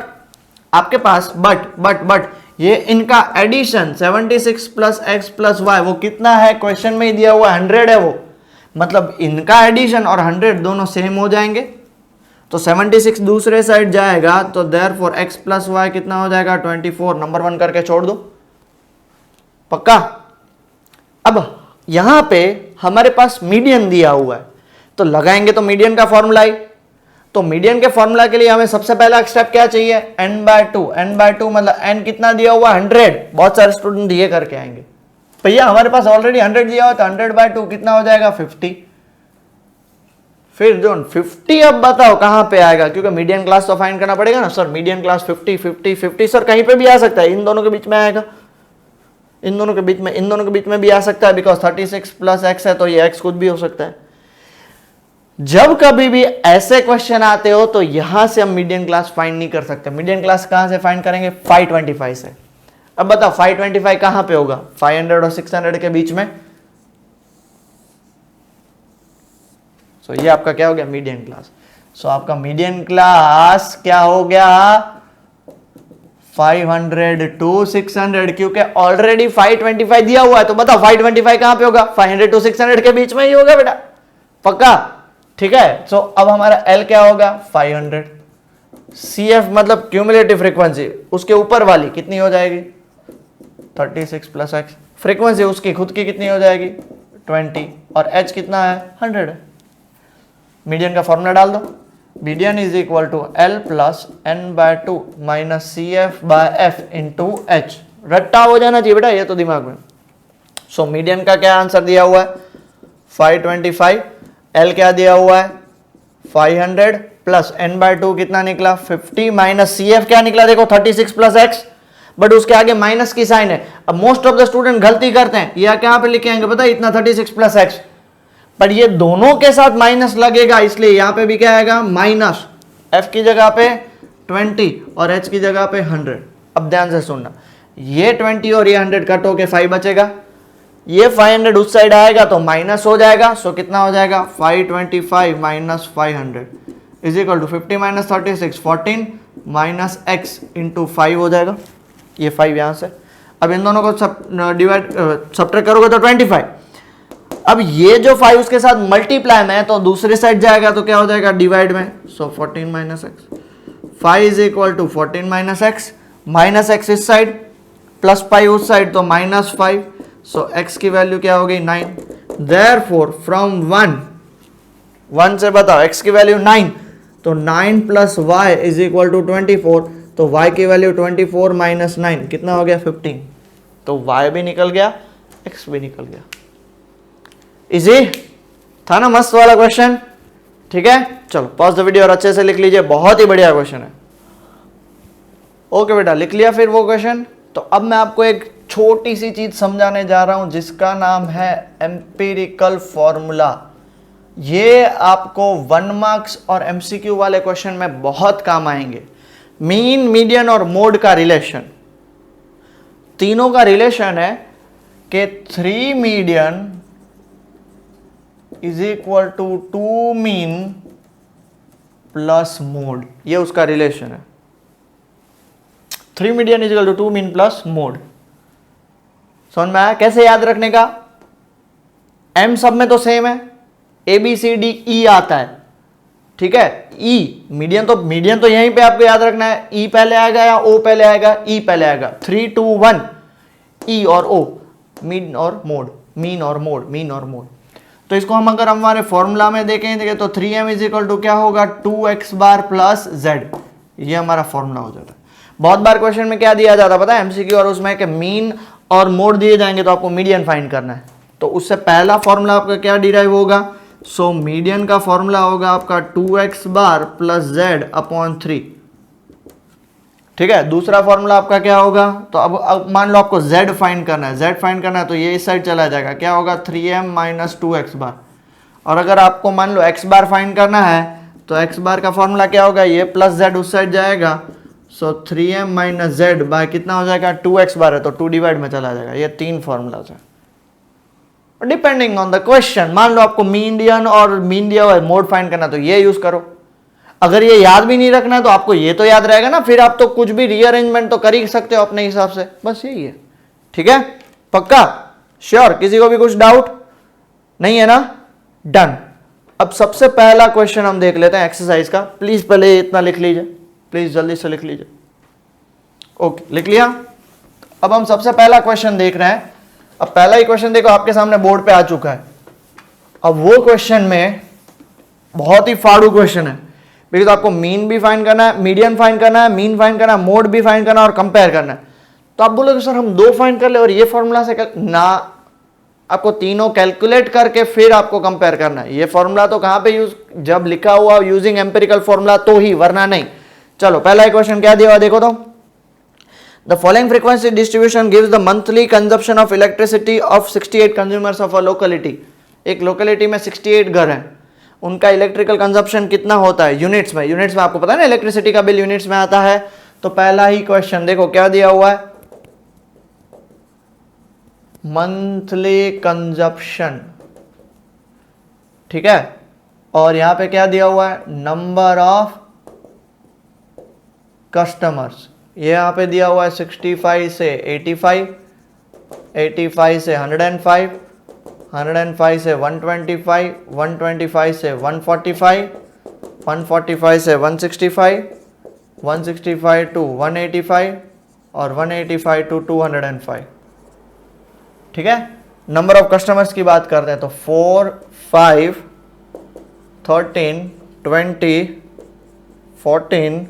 आपके पास बट ये इनका एडिशन 76 + x + y वो कितना है क्वेश्चन में ही दिया हुआ 100 है. वो मतलब इनका एडिशन और 100 दोनों सेम हो जाएंगे. तो 76 दूसरे साइड जाएगा तो देयरफॉर x + y कितना हो जाएगा 24. नंबर 1 करके छोड़ दो. पक्का. अब यहां पे हमारे पास मीडियन दिया हुआ है तो लगाएंगे तो मीडियन का फॉर्मूला ही. तो मीडियन के फॉर्मूला के लिए हमें सबसे पहला स्टेप क्या चाहिए n/2. n/2 मतलब n कितना दिया हुआ 100. बहुत सारे स्टूडेंट ये करके आएंगे भैया हमारे पास ऑलरेडी 100 दिया हुआ तो 100/2 कितना हो जाएगा 50. फिर जो 50 अब बताओ कहां पे आएगा, क्योंकि मीडियन क्लास तो फाइंड करना पड़ेगा ना. सर मीडियन क्लास 50 50 50 सर कहीं पे भी आ सकता है. इन दोनों के बीच में आएगा, इन दोनों के बीच में भी आ सकता है. बिकॉज 36 + x है तो ये x खुद भी हो सकता है. जब कभी भी ऐसे क्वेश्चन आते हो तो यहां से हम मीडियन क्लास फाइंड नहीं कर सकते. मीडियन क्लास कहां से फाइंड करेंगे 525 से. अब बताओ 525 कहां पे होगा 500 और 600 के बीच में. सो ये आपका क्या हो गया मीडियन क्लास. सो आपका मीडियन क्लास क्या हो गया 500 to 600, क्योंकि ऑलरेडी 525 दिया हुआ है. तो बताओ 525 कहां पे होगा 500 to 600 के बीच में ही होगा बेटा. पक्का. ठीक है. सो अब हमारा L क्या होगा 500. CF मतलब क्यूमुलेटिव फ्रीक्वेंसी, उसके ऊपर वाली कितनी हो जाएगी 36 + x. फ्रीक्वेंसी उसकी खुद की कितनी हो जाएगी 20, और H कितना है 100 है. मीडियन का फॉर्मूला डाल दो. Median is equal to L + n/2 - CF/F × H. रट्टा हो जाना चाहिए बेटा ये तो दिमाग में. सो मीडियन का क्या आंसर दिया हुआ है 525. L क्या दिया हुआ है 500 + n/2 कितना निकला 50 - CF क्या निकला देखो 36 + x, बट उसके आगे माइनस की साइन है. अब मोस्ट ऑफ द स्टूडेंट गलती करते हैं, या क्या पे लिखे आएंगे पता है इतना 36 + x, पर ये दोनों के साथ माइनस लगेगा, इसलिए यहां पे भी क्या आएगा माइनस. f की जगह पे 20 और h की जगह पे 100. अब ध्यान से सुनना, ये 20 और ये 100 कट होके 5 बचेगा. ये 500 उस साइड आएगा तो माइनस हो जाएगा. सो कितना हो जाएगा 525 - 500 इज इक्वल टू 50 - 36 14 - x × 5 हो जाएगा. ये 5 यहां से. अब इन दोनों को डिवाइड सब्ट्रैक्ट करोगे तो 25. अब ये जो 5 उसके साथ मल्टीप्लाई में है तो दूसरे साइड जाएगा तो क्या हो जाएगा डिवाइड में. So 14 - x 5 is equal to 14 - x -x इस साइड प्लस 5 उस साइड तो -5. सो x की वैल्यू क्या हो गई 9. देयरफॉर फ्रॉम 1 से बताओ x की वैल्यू 9, तो 9 + y इज इक्वल टू 24. तो y की वैल्यू 24 - 9 कितना हो गया 15. तो y भी निकल गया x भी निकल गया. इजी था ना, मस्त वाला क्वेश्चन. ठीक है, चलो पॉज द वीडियो और अच्छे से लिख लीजिए, बहुत ही बढ़िया क्वेश्चन है. ओके बेटा लिख लिया फिर वो क्वेश्चन. तो अब मैं आपको एक छोटी सी चीज समझाने जा रहा हूं जिसका नाम है एम्पिरिकल फॉर्मूला। ये आपको 1 मार्क्स और एमसीक्यू वाले क्वेश्चन में बहुत काम आएंगे। मीन, मीडियन और मोड का रिलेशन, तीनों का रिलेशन है कि 3 median is equal to 2 mean plus mode, ये उसका रिलेशन है। 3 median is equal to 2 mean plus mode. समझ में आया? कैसे याद रखने का? एम सब में तो सेम है, A B C D E आता है, ठीक है। ई मीडियन तो यहीं पे आपको याद रखना है, ई पहले आएगा या ओ पहले आएगा? ई पहले आएगा। 3 2 1 ई और ओ, मीन और मोड, मीन और मोड, मीन और मोड। तो इसको हम अगर हमारे फॉर्मूला में देखें तो 3m इज इक्वल टू क्या होगा? 2x बार प्लस z, ये हमारा फॉर्मूला हो जाता है। बहुत बार क्वेश्चन में क्या दिया जाता है पता है एमसीक्यू और उसमें कि मीन और मोड दिए जाएंगे तो आपको मीडियन फाइंड करना है। तो उससे पहला फॉर्मूला आपका क्या डिराइव होगा? सो मीडियन का फॉर्मूला होगा आपका 2x बार प्लस z अपॉन 3, ठीक है। दूसरा फॉर्मूला आपका क्या होगा? तो अब मान लो आपको z फाइंड करना है, z फाइंड करना है तो ये इस साइड चला जाएगा, क्या होगा? 3m माइनस 2x बार। और अगर आपको मान लो x बार फाइंड करना है तो x बार का फॉर्मूला क्या होगा? ये प्लस z उस साइड जाएगा, सो 3m माइनस z बाय कितना हो जाएगा? 2x बार है तो 2 डिवाइड में चला जाएगा। ये 3 फॉर्मूलाज है डिपेंडिंग ऑन द क्वेश्चन। मान लो आपको मीडियन और मीन दिया हुआ है, मोड फाइंड करना तो ये यूज करो। अगर ये याद भी नहीं रखना है तो आपको ये तो याद रहेगा ना, फिर आप तो कुछ भी रीअरेंजमेंट तो कर ही सकते हो अपने हिसाब से, बस यही है, ठीक है। पक्का? श्योर? किसी को भी कुछ डाउट नहीं है ना? डन। अब सबसे पहला क्वेश्चन हम देख लेते हैं एक्सरसाइज का। प्लीज पहले इतना लिख लीजिए, प्लीज जल्दी से लिख लीजिए। ओके, लिख लिया। अब हम सबसे पहला क्वेश्चन देख रहे हैं। अब पहला ही क्वेश्चन देखो आपके सामने बोर्ड पे आ चुका है। अब वो क्वेश्चन में बहुत ही फाड़ू क्वेश्चन है, बिकॉज आपको मीन भी फाइंड करना है, मीडियन फाइंड करना है, मीन फाइंड करना है, मोड भी फाइंड करना है और कंपेयर करना है। तो आप बोलोगे सर हम 2 फाइंड कर ले और ये फॉर्मूला से ना, आपको तीनों कैलकुलेट करके फिर आपको कंपेयर करना है। ये फॉर्मूला तो कहां पे यूज, जब लिखा हुआ यूजिंग एम्पिरिकल फॉर्मूला तो ही, वरना नहीं। चलो पहला क्वेश्चन क्या दिया हुआ देखो तो। The following frequency distribution gives the monthly consumption of electricity of 68 consumers of a locality. एक लोकेलिटी में 68 घर हैं, उनका इलेक्ट्रिकल कंजप्शन कितना होता है यूनिट्स में? यूनिट्स में आपको पता है ना इलेक्ट्रिसिटी का बिल यूनिट्स में आता है। तो पहला ही क्वेश्चन देखो क्या दिया हुआ है, मंथली कंजप्शन, ठीक है। और यहां पे क्या दिया हुआ है? Number of customers. ये यहाँ पे दिया हुआ है 65 से 85, 85 से 105, 105 से 125, 125 से 145, 145 से 165, 165 टू 185 और 185 टू 205, ठीक है। नंबर ऑफ कस्टमर्स की बात करते हैं तो 4, 5, 13, 20, 14,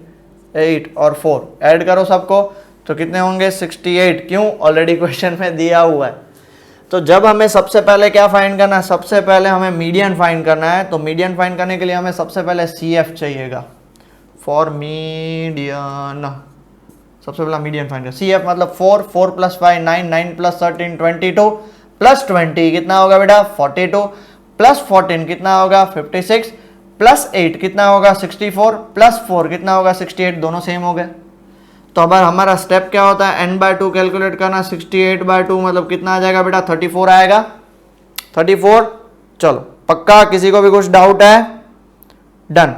8 और 4 ऐड करो सबको तो कितने होंगे? 68। क्यों? ऑलरेडी क्वेश्चन में दिया हुआ है। तो जब हमें सबसे पहले क्या फाइंड करना है? सबसे पहले हमें मीडियन फाइंड करना है। तो मीडियन फाइंड करने के लिए हमें सबसे पहले CF चाहिएगा, फॉर मीडियन। सबसे पहले मीडियन फाइंड कर, CF मतलब 4, 4 प्लस 5 9, 9 प्लस 13 22 प्लस 20 कितना होगा बेटा? 42 प्लस 14 कितना होगा? 56 प्लस 8 कितना होगा? 64 प्लस 4 कितना होगा? 68। दोनों सेम हो गए। तो अब हमारा स्टेप क्या होता है? n/2 कैलकुलेट करना। 68/2 मतलब कितना आ जाएगा बेटा? 34 आएगा। 34। चलो पक्का? किसी को भी कुछ डाउट है? डन।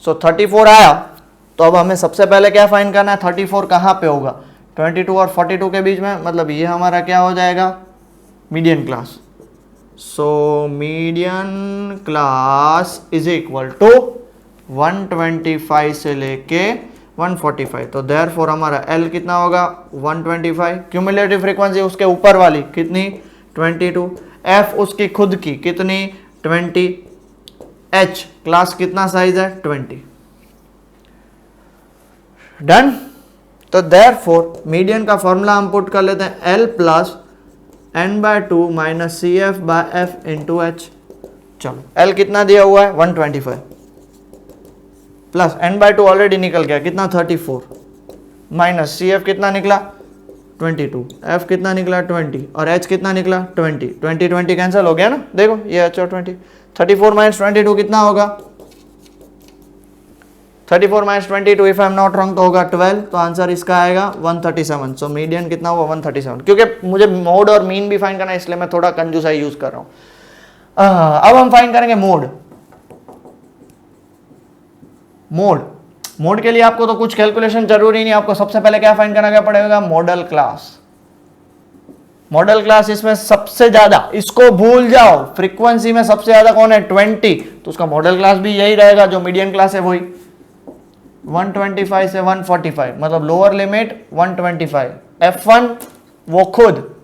सो 34 आया तो अब हमें सबसे पहले क्या फाइंड करना है? 34 कहाँ पे होगा? 22 और 42 के बीच में, मतलब ये हमारा क्या हो जाएगा? Median class. So median class is equal to 125 से लेके 145। तो देयरफॉर हमारा L कितना होगा? 125। क्यूमुलेटिव फ्रीक्वेंसी उसके ऊपर वाली कितनी? 22। F उसकी खुद की कितनी? 20। H क्लास कितना साइज है? 20। डन। तो देयरफॉर मीडियन का फॉर्मूला हम पुट कर लेते हैं, L plus n/2 minus CF by F into H। चलो L कितना दिया हुआ है? 125 प्लस n/2 ऑलरेडी निकल गया, कितना? 34 माइनस CF कितना निकला? 22, F कितना निकला 20 और H कितना निकला 20, 20 20 कैंसिल हो गया ना, देखो ये H और 20, 34 माइनस 22 कितना होगा, 34 minus 22 if I am not wrong तो होगा 12, तो आंसर इसका आएगा 137। सो मीडियन कितना हुआ 137, क्योंकि मुझे मोड और मीन भी फाइंड करना है इसलिए मैं थोड़ा कंजूसाई यूज कर रहा हूं। अब हम फाइंड करेंगे मोड। मोड के लिए आपको तो कुछ कैलकुलेशन जरूरी नहीं, आपको सबसे पहले क्या फाइंड करना पड़ेगा, मॉडल क्लास। मॉडल क्लास इसमें सबसे ज्यादा, इसको भूल जाओ, फ्रीक्वेंसी में सबसे ज्यादा कौन है 20, तो उसका मॉडल क्लास भी यही रहेगा जो मीडियन क्लास है वही 125 से 145, मतलब लोअर लिमिट 125। F1 वो खुद,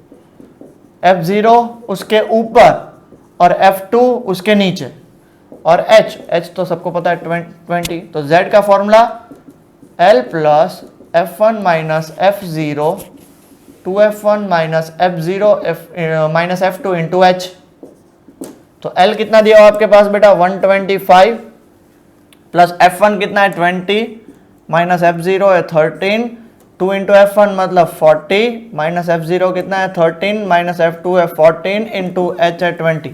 F0 उसके ऊपर और F2 उसके नीचे, और H तो सबको पता है 20, तो Z का formula L plus F1 minus F0 2F1 minus F0 minus F2 into H। तो L कितना दिया हुआ आपके पास बेटा 125 प्लस F1 कितना है 20 माइनस F0 है 13, 2 इंटू F1 मतलब 40 माइनस F0 कितना है 13 माइनस F2 है 14 इंटू H है 20।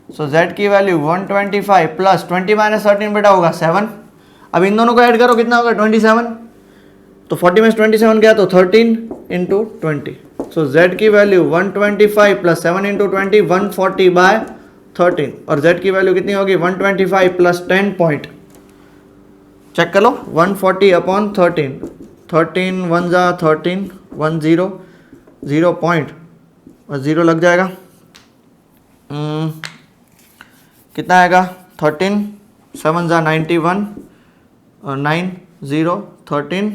सो Z की वैल्यू 125 प्लस 20 माइनस 13 बेटा होगा 7। अब इन दोनों को ऐड करो कितना होगा 27, तो 40 में 27 गया तो 13 इंटू 20। सो Z की वैल्यू 125 प्लस 7 इंटू 20 140 बाय 13, और Z की वैल्यू कितनी होगी 125 प्लस 10 पॉइंट, चेक कर लो 140 अपॉन 13, 13 1 जा 13 1 0 0 पॉइंट और 0 लग जाएगा, कितना आएगा 13 7 जा 91 और 9 0 13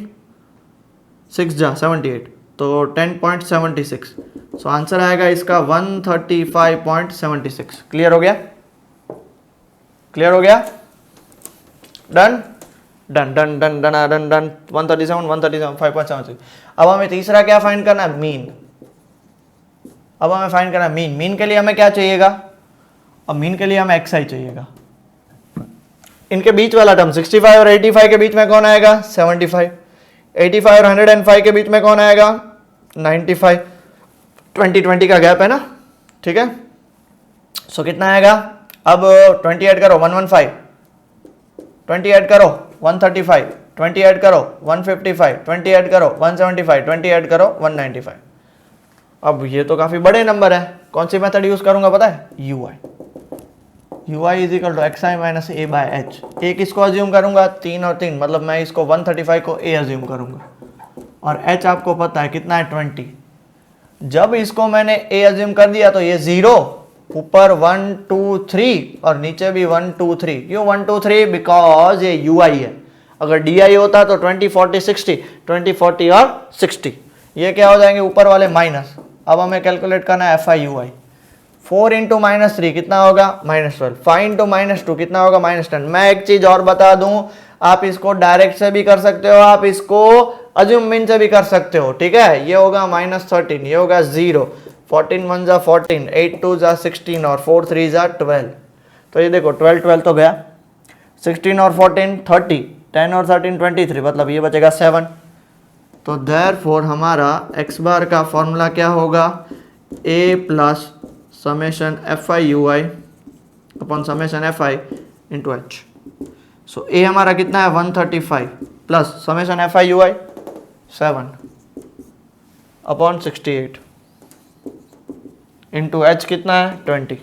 6 जा 78, तो 10.76। सो आंसर आएगा इसका 135.76। क्लियर हो गया, क्लियर हो गया, done done done done done done done 137 5.76। अब हमें तीसरा क्या फाइंड करना है, मीन। अब हमें फाइंड करना है मीन। मीन के लिए हमें क्या चाहिएगा, और मीन के लिए हमें एक्स आई चाहिएगा। इनके बीच वाला टर्म 65 और 85 के बीच में कौन आएगा 75, 85 और 105 के बीच में कौन आएगा 95, 20 का गैप है ना, ठीक है। सो कितना आएगा, अब 20 ऐड करो 115, 20 ऐड करो 135, 20 ऐड करो 155, 20 ऐड करो 175, 20 ऐड करो 195। अब ये तो काफी बड़े नंबर है, कौन सी मेथड यूज करूंगा पता है, ui is equal to X I minus A by H. A किसको अज्यूम करूंगा 3 और 3, मतलब मैं इसको 135 को ए अज्यूम करूंगा, और h आपको पता है कितना है 20। जब इसको मैंने a अज्यूम कर दिया तो ये 0, ऊपर 1 2 3 और नीचे भी 1 2 3, क्यों 1 2 3 बिकॉज ये ui है। अगर di होता तो 20 40 60, 20 40 और 60, ये क्या हो जाएंगे ऊपर वाले माइनस। अब हमें कैलकुलेट करना है F I you I. 4 into minus 3 कितना होगा -12, 5 इंटू -2 कितना होगा -10। मैं एक चीज और बता दूं, आप इसको डायरेक्ट से भी कर सकते हो, आप इसको अज्यूम मीन से भी कर सकते हो, ठीक है। ये होगा -13, ये होगा 0, 14 1 जा 14, 8 2 जा 16 और 4 3 जा 12। तो ये देखो 12 12 तो गया, 16 और 14 30, 10 और 13 23, मतलब ये बचेगा 7। तो देयरफॉर हमारा x बार का फॉर्मूला क्या होगा, a plus summation F I you I upon summation F I into H. So a हमारा कितना है 135 plus summation F I you I 7 upon 68 into H कितना है 20,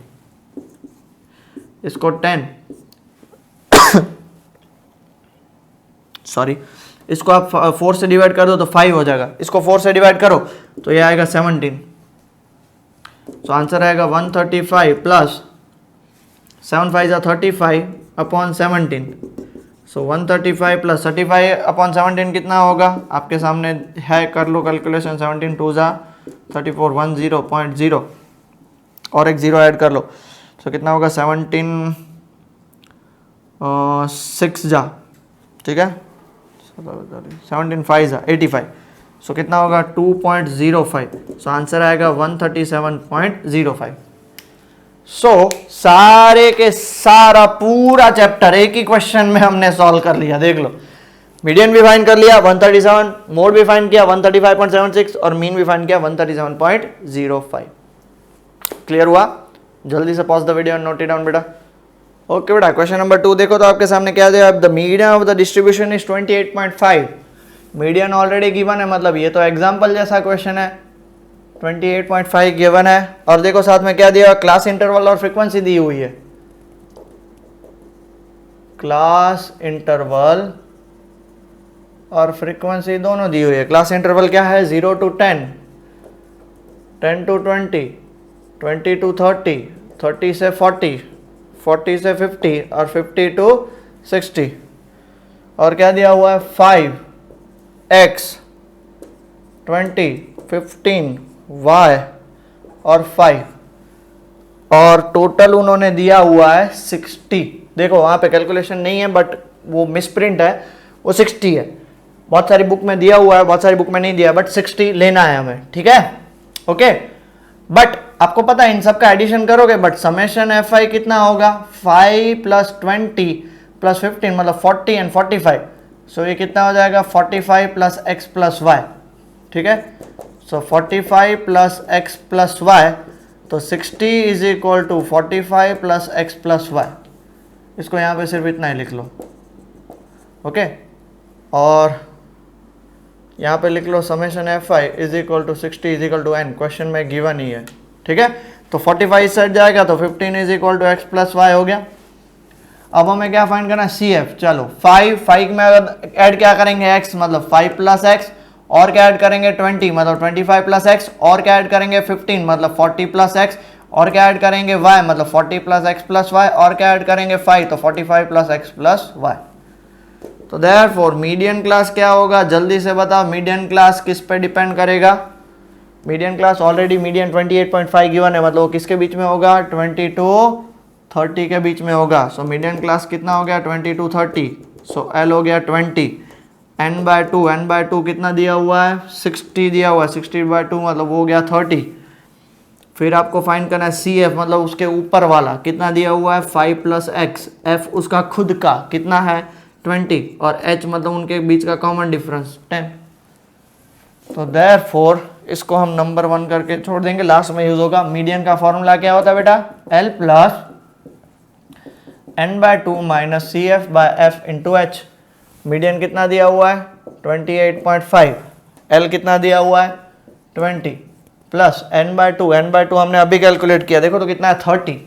इसको 10 सॉरी इसको आप 4 से डिवाइड कर दो तो 5 हो जाएगा, इसको 4 से डिवाइड करो तो ये आएगा 17। सो आंसर आएगा 135 प्लस 7 5 जा 35 अपॉन 17। सो 135 प्लस 35 अपॉन 17 कितना होगा, आपके सामने है, कर लो कैलकुलेशन। 17 2 जा 34, 10.0 और एक 0 ऐड कर लो। सो कितना होगा 17 6 जा, ठीक है, 17 5 जा 85। सो कितना होगा 2.05। सो आंसर आएगा 137.05। सो सारे के सारा पूरा चैप्टर एक ही क्वेश्चन में हमने सॉल्व कर लिया, देख लो। मीडियन भी फाइंड कर लिया 137, मोड भी फाइंड किया 135.76 और मीन भी फाइंड किया 137.05। क्लियर हुआ? जल्दी से pause the video and note it down बेटा। ओके बेटा, क्वेश्चन नंबर 2 देखो तो आपके सामने क्या दिया, the median of the distribution is 28.5। Median already given है, मतलब ये तो एग्जाम्पल जैसा क्वेश्चन है। 28.5 गिवन है और देखो साथ में क्या दिया, क्लास इंटरवल और फ्रीक्वेंसी दी हुई है। क्लास इंटरवल और फ्रीक्वेंसी दोनों दी हुई है। क्लास इंटरवल क्या है, 0 to 10, 10 to 20, 20 to 30, 30 से 40, 40 से 50 और 50 to 60। और क्या दिया हुआ है, 5x, 20, 15, y और 5 और टोटल उन्होंने दिया हुआ है 60। देखो वहां पे कैलकुलेशन नहीं है बट वो मिसप्रिंट है, वो 60 है। बहुत सारी बुक में दिया हुआ है, बहुत सारी बुक में नहीं दिया, बट 60 लेना है हमें, ठीक है? ओके, बट आपको पता है इन सब का एडिशन करोगे बट समेशन एफ आई कितना होगा, 5 + 20 + 15 मतलब 40 एंड 45। सो ये कितना हो जाएगा, 45 + x + y, ठीक है? सो 45 + x + y, तो 60 = 45 + x + y। इसको यहाँ पे सिर्फ इतना ही लिख लो, ओके? और यहाँ पे लिख लो summation F I = 60 = n, question में गिवन ही है, ठीक है? तो 45 सेट जाएगा तो 15 = x + y हो गया। अब हमें क्या फाइंड करना है, सी एफ। चलो 5 में ऐड क्या करेंगे, x मतलब 5 + x, और क्या ऐड करेंगे 20 मतलब 25 + x, और क्या ऐड करेंगे 15 मतलब 40 + x, और क्या ऐड करेंगे y मतलब 40 + x + y, और क्या ऐड करेंगे 5 तो 45 + x + y। तो देयरफॉर मीडियन क्लास क्या होगा, जल्दी से बताओ। मीडियन क्लास किस पे डिपेंड करेगा, median class already median 28.5 given है, मतलब वो किसके बीच में होगा, 20 to 30 के बीच में होगा। सो मीडियन क्लास कितना हो गया, 20 to 30। सो एल हो गया 20, n/2 कितना दिया हुआ है, 60 दिया हुआ है, 60/2 मतलब वो हो गया 30। फिर आपको फाइंड करना है सी एफ, मतलब उसके ऊपर वाला कितना दिया हुआ है, 5 + x, f उसका खुद का कितना है 20, और h मतलब उनके बीच का कॉमन डिफरेंस 10। तो देयरफॉर इसको हम नंबर 1 करके छोड़ देंगे, लास्ट में यूज होगा। मीडियन का फॉर्मूला क्या होता है बेटा, L + n/2 - CF/f × h। Median कितना दिया हुआ है 28.5, L कितना दिया हुआ है 20 प्लस n/2 हमने अभी कैलकुलेट किया, देखो तो कितना है 30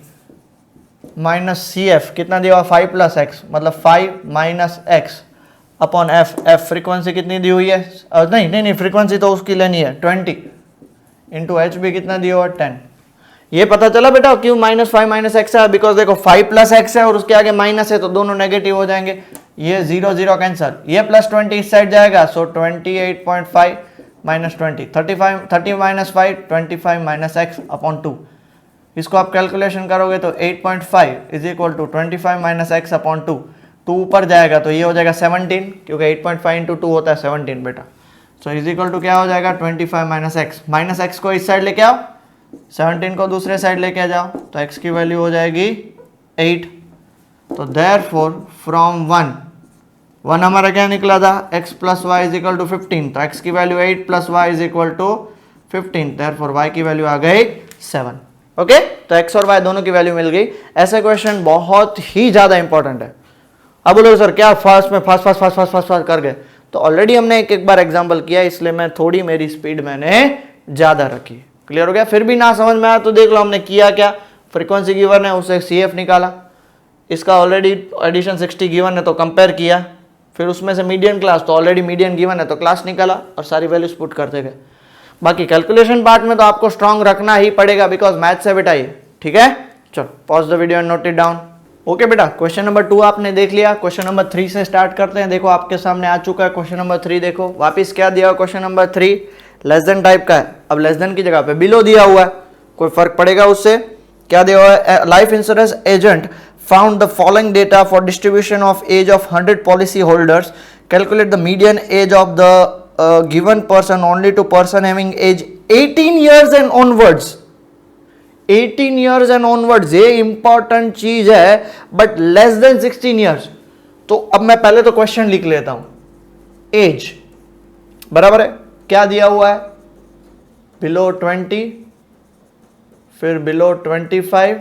माइनस CF कितना दिया हुआ 5 + x मतलब 5 - x अपॉन f। फ्रीक्वेंसी कितनी दी हुई है, नहीं फ्रीक्वेंसी तो उसकी लेनी है 20 इंटू h भी कितना दिया हुआ 10। ये पता चला बेटा क्यों -5 - x है, बिकॉज देखो 5 + x है और उसके आगे माइनस है तो दोनों नेगेटिव हो जाएंगे, ये 0 0 कैंसर, ये +20 इस साइड जाएगा। सो 28.5 - 20 35 30 - 5 25 - x अपॉन 2। इसको आप कैलकुलेशन करोगे तो 8.5 = 25 - x अपॉन 2। 2 ऊपर जाएगा तो ये हो जाएगा 17, क्योंकि 8.5 × 2 होता है 17 बेटा। सो = क्या हो जाएगा 25 - x, माइनस x को इस साइड लेके आओ, 17 को दूसरे साइड लेके आ जाओ, तो x की वैल्यू हो जाएगी 8। तो देयरफॉर फ्रॉम 1 हमारा क्या निकला था, x + y = 15, तो x की वैल्यू 8 + y = 15, देयरफॉर y की वैल्यू आ गई 7। ओके, तो x और y दोनों की वैल्यू मिल गई। ऐसा क्वेश्चन बहुत ही ज्यादा इंपॉर्टेंट है। अब बोलो सर क्या फास्ट कर गए, तो ऑलरेडी हमने एक बार एग्जांपल किया, इसलिए मैं थोड़ी मेरी स्पीड मैंने ज्यादा रखी। क्लियर हो गया? फिर भी ना समझ में आया तो देख लो हमने किया क्या, फ्रीक्वेंसी गिवन है उससे CF निकाला, इसका ऑलरेडी एडिशन 60 गिवन है तो कंपेयर किया, फिर उसमें से मीडियन क्लास, तो ऑलरेडी मीडियन गिवन है तो क्लास निकाला और सारी वैल्यूज पुट करते गए। बाकी कैलकुलेशन पार्ट में तो आपको स्ट्रांग रखना ही पड़ेगा, बिकॉज मैथ से बेटा ये, ठीक है? चलो pause the video and note it down. Okay बेटा, क्वेश्चन नंबर 2 आपने देख लिया। क्वेश्चन नंबर 3 से स्टार्ट करते हैं। देखो आपके सामने आ चुका है क्वेश्चन नंबर 3। देखो वापिस क्या दिया हुआ question number 3, less than type का है। अब लेस देन की जगह पे बिलो दिया हुआ है, कोई फर्क पड़ेगा उससे? क्या दिया हुआ है, life insurance agent found the following data for distribution of age of 100 policy holders. Calculate the median age of the given person only to person having age 18 years and onwards. 18 years and onwards ये important चीज है, but less than 16 years। तो अब मैं पहले तो question लिख लेता हूं, एज, बराबर है, क्या दिया हुआ है, बिलो 20, फिर below 25,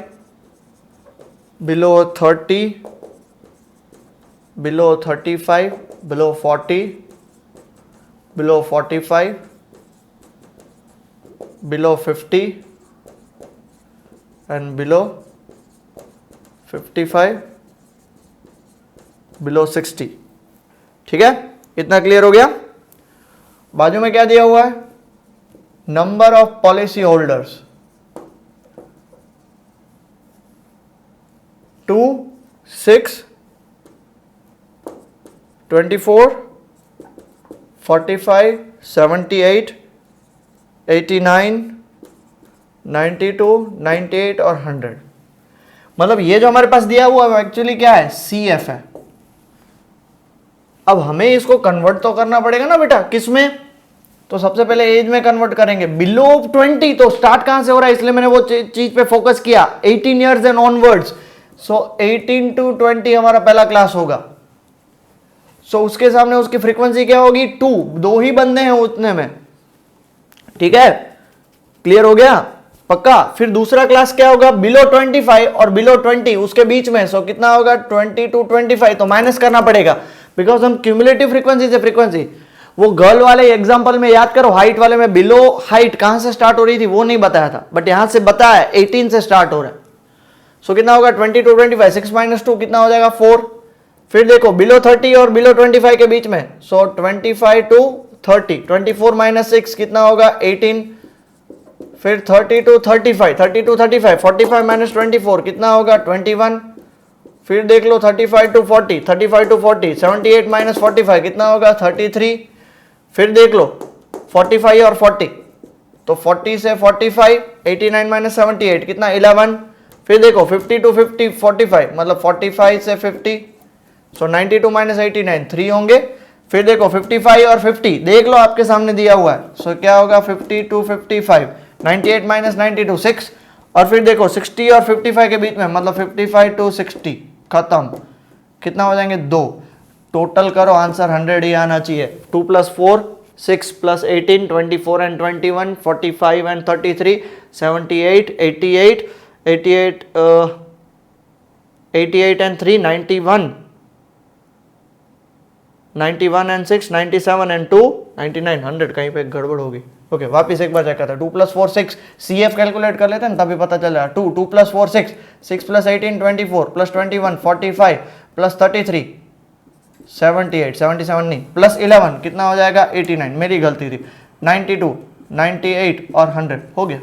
below 30, below 35, below 40, below 45, below 50 and below 55, below 60। ठीक है, इतना क्लियर हो गया। बाजू में क्या दिया हुआ है, नंबर ऑफ पॉलिसी होल्डर्स 2, 6, 24, 45, 78, 89, 92, 98 और 100। मतलब ये जो हमारे पास दिया हुआ है एक्चुअली क्या है, CF है। अब हमें इसको कन्वर्ट तो करना पड़ेगा ना बेटा, किस में, तो सबसे पहले एज में कन्वर्ट करेंगे। बिलो 20 तो स्टार्ट कहां से हो रहा है, इसलिए मैंने वो चीज पे फोकस किया, 18 years and onwards. So 18 to 20 हमारा पहला क्लास होगा। सो उसके सामने उसकी फ्रीक्वेंसी क्या होगी, 2, 2 ही बंदे हैं उतने में। ठीक है, क्लियर हो गया, पक्का। फिर दूसरा क्लास क्या होगा, बिलो 25 और बिलो 20 उसके बीच में। सो कितना होगा, 20 to 25, तो माइनस करना पड़ेगा बिकॉज हम क्यूमुलेटिव फ्रीक्वेंसी से फ्रीक्वेंसी, वो गर्ल वाले एग्जांपल में याद करो, हाइट वाले में बिलो हाइट कहां से स्टार्ट हो रही थी वो नहीं बताया था, बट यहां से बताया 18 से स्टार्ट हो रहा है। सो कितना होगा, 20 to 25, 6 - 2 कितना हो जाएगा, 4। फिर देखो बिलो 30 और बिलो 25 के बीच में, सो 25 to 30, 24 - 6 कितना होगा, 18। फिर 30 to 35, 30 to 35, 45 - 24 कितना होगा, 21। फिर देख लो 35 to 40, 35 to 40, 78 - 45 कितना होगा, 33। फिर देख लो 45 और 40, तो 40 से 45, 89 - 78 कितना, 11। फिर देखो 50 to 50, 45 मतलब 45 से 50, सो 92 - 89 3 होंगे। फिर देखो 55 और 50 देख लो आपके सामने दिया हुआ है, सो क्या होगा, 50 to 55, 98 - 92 6। और फिर देखो 60 और 55 के बीच में मतलब 55 to 60 खत्म, कितना हो जाएंगे, 2। टोटल करो, आंसर 100 ही आना चाहिए। 2 + 4 6 + 18 24 and 21 45 and 33 78 88 88 88 and 3 91 91 and 6 97 and 2 99 100। कहीं पे गड़बड़ होगी। ओके, वापिस एक बार चेक करते हैं। 2 + 4 6, CF कैलकुलेट कर लेते हैं तभी पता चल रहा है। 2 + 4 6, 6 + 18 24 + 21 45 + 33 78 77 नहीं, +11 कितना हो जाएगा, 89, मेरी गलती थी, 92 98 और 100 हो गया।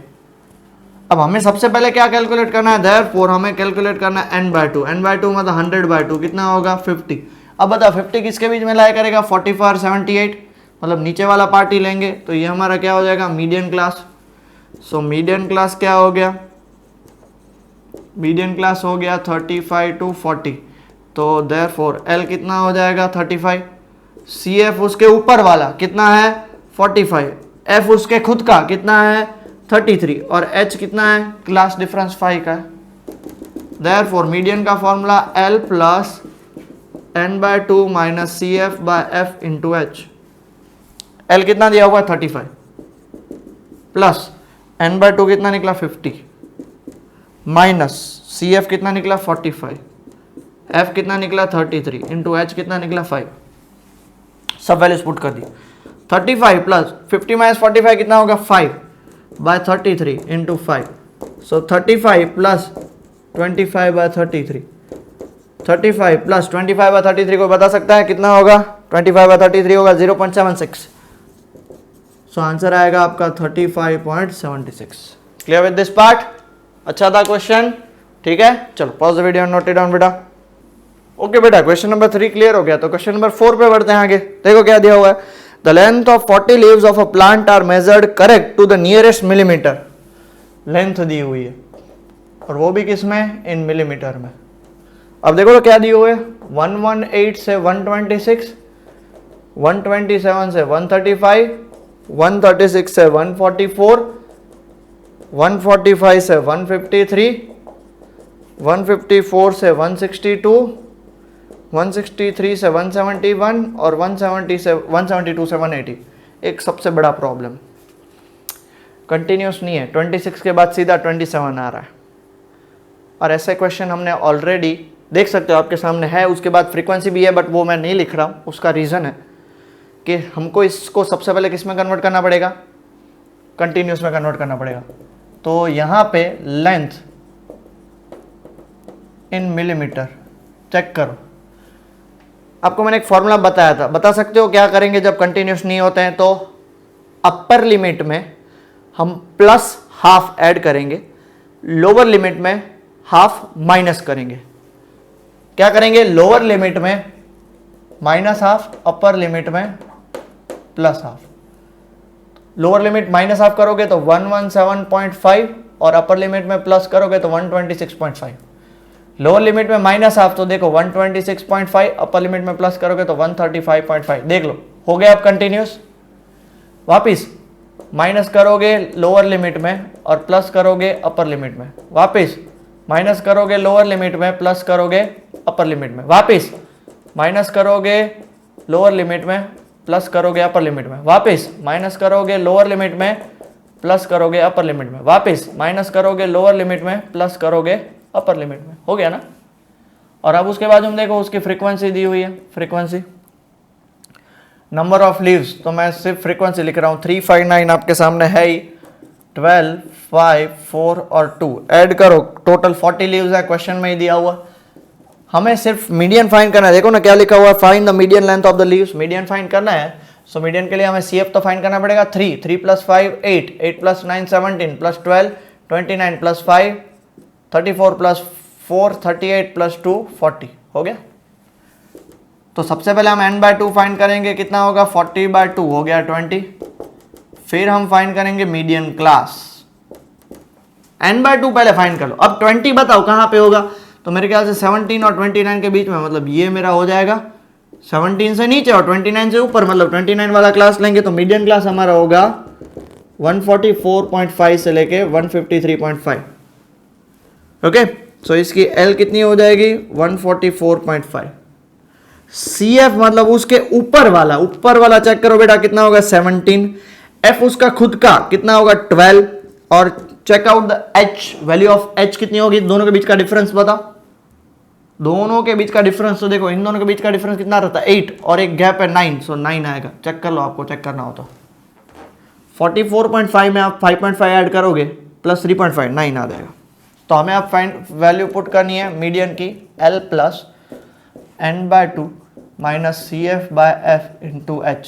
अब हमें सबसे पहले क्या कैलकुलेट करना है, देयरफॉर हमें कैलकुलेट करना है n/2, n/2 मतलब 100/2 कितना होगा, 50। अब बताओ 50 किसके बीच में लाया करेगा, 45 और 78, मतलब नीचे वाला पार्ट ही लेंगे, तो ये हमारा क्या हो जाएगा, median class. So median class क्या हो गया, मीडियन क्लास हो गया 35 to 40, तो देयरफॉर L कितना हो जाएगा, 35। CF उसके ऊपर वाला कितना है, 45। F उसके खुद का कितना है, 33 और H कितना है, क्लास डिफरेंस 5 का है। देयरफॉर मीडियन का formula L + n/2 - CF/F × H। L कितना दिया हुआ है, 35 प्लस n/2 कितना निकला, 50 माइनस CF कितना निकला, 45, F कितना निकला, 33 × H कितना निकला, 5। सब वैल्यूज पुट कर दी। 35 प्लस 50 - 45 कितना होगा, 5/33 × 5। सो 35 प्लस 25/33, 35 प्लस 25/33 को बता सकता है कितना होगा, 25/33 होगा 0.76। सो आंसर आएगा आपका 35.76। क्लियर विद दिस पार्ट, अच्छा था क्वेश्चन, ठीक है। चलो pause the video and note it down बेटा। ओके बेटा, क्वेश्चन नंबर 3 क्लियर हो गया, तो क्वेश्चन नंबर 4 पे बढ़ते हैं आगे। देखो क्या दिया हुआ है, the length of 40 leaves of a plant are measured correct to the nearest millimetre. Length दी हुई है और वो भी किस में, इन मिलीमीटर में। अब देखो तो क्या दिए हुए, 118 से 126, 127 से 135, 136 से 144, 145 से 153, 154 से 162, 163 से 171 और 170 से 172 से 180 एक सबसे बड़ा प्रॉब्लम, कंटिन्यूस नहीं है। 26 के बाद सीधा 27 आ रहा है, और ऐसे क्वेश्चन हमने ऑलरेडी देख सकते हो आपके सामने है। उसके बाद फ्रीक्वेंसी भी है, बट वो मैं नहीं लिख रहा हूँ। उसका रीज़न है कि हमको इसको सबसे पहले किस में कन्वर्ट करना पड़ेगा, कंटिन्यूस में कन्वर्ट करना पड़ेगा। तो यहाँ पे लेंथ इन मिलीमीटर चेक करो। आपको मैंने एक फॉर्मूला बताया था, बता सकते हो क्या करेंगे जब कंटिन्यूस नहीं होते हैं? तो अपर लिमिट में हम प्लस हाफ ऐड करेंगे, लोअर लिमिट में हाफ माइनस करेंगे। क्या करेंगे? लोअर लिमिट में माइनस हाफ, अपर लिमिट में plus half. Lower limit minus half करोगे तो 117.5 और अपर लिमिट में प्लस करोगे तो 126.5। लोअर लिमिट में माइनस हाफ तो देखो 126.5, अपर लिमिट में प्लस करोगे तो 135.5। देख लो, हो गया अब कंटिन्यूस। वापिस माइनस करोगे लोअर लिमिट में और प्लस करोगे अपर लिमिट में, वापिस माइनस करोगे लोअर लिमिट में, प्लस करोगे अपर लिमिट में, वापिस माइनस करोगे लोअर लिमिट में, प्लस करोगे अपर लिमिट में, वापिस माइनस करोगे लोअर लिमिट में, प्लस करोगे अपर लिमिट में, वापिस माइनस करोगे लोअर लिमिट में, प्लस करोगे अपर लिमिट में। हो गया ना? और अब उसके बाद हम देखो उसकी फ्रीक्वेंसी दी हुई है। फ्रीक्वेंसी, नंबर ऑफ लीव्स, तो मैं सिर्फ फ्रीक्वेंसी लिख रहा हूँ। 359 आपके सामने है ही। 12, 5, 4 और 2 ऐड करो, टोटल 40 लीव्स है, क्वेश्चन में ही दिया हुआ। हमें सिर्फ मीडियन फाइंड करना है। देखो ना क्या लिखा हुआ है, find the median length of the leaves. Median find करना है, सो मीडियन के लिए हमें CF तो फाइंड करना पड़ेगा। 3 + 5 8, 8 + 9 17 + 12 29 + 5 34 + 4 38 + 2 40। हो गया? तो सबसे पहले हम n/2 फाइंड करेंगे, कितना होगा? 40/2 हो गया 20। फिर हम फाइंड करेंगे मीडियन क्लास। n/2 पहले फाइंड कर लो। अब 20 बताओ कहां पे होगा? तो मेरे ख्याल से 17 और 29 के बीच में, मतलब ये मेरा हो जाएगा 17 से नीचे और 29 से ऊपर, मतलब 29 वाला क्लास लेंगे तो मीडियन क्लास हमारा होगा 144.5 से लेके 153.5। ओके, सो इसकी L कितनी हो जाएगी? 144.5। CF मतलब उसके ऊपर वाला चेक करो बेटा, कितना होगा? 17। F उसका खुद का कितना होगा? 12। और check out the H, value of H कितनी होगी? दोनों के बीच का डिफरेंस बताओ। दोनों के बीच का डिफरेंस तो देखो, इन दोनों के बीच का डिफरेंस कितना रहता है? 8, और एक गैप है 9, सो 9 आएगा। चेक कर लो, आपको चेक करना हो तो 44.5 में आप 5.5 ऐड करोगे प्लस 3.5, 9 आ जाएगा। तो हमें अब फाइंड वैल्यू पुट करनी है मीडियन की, L + n/2 - CF/F × H।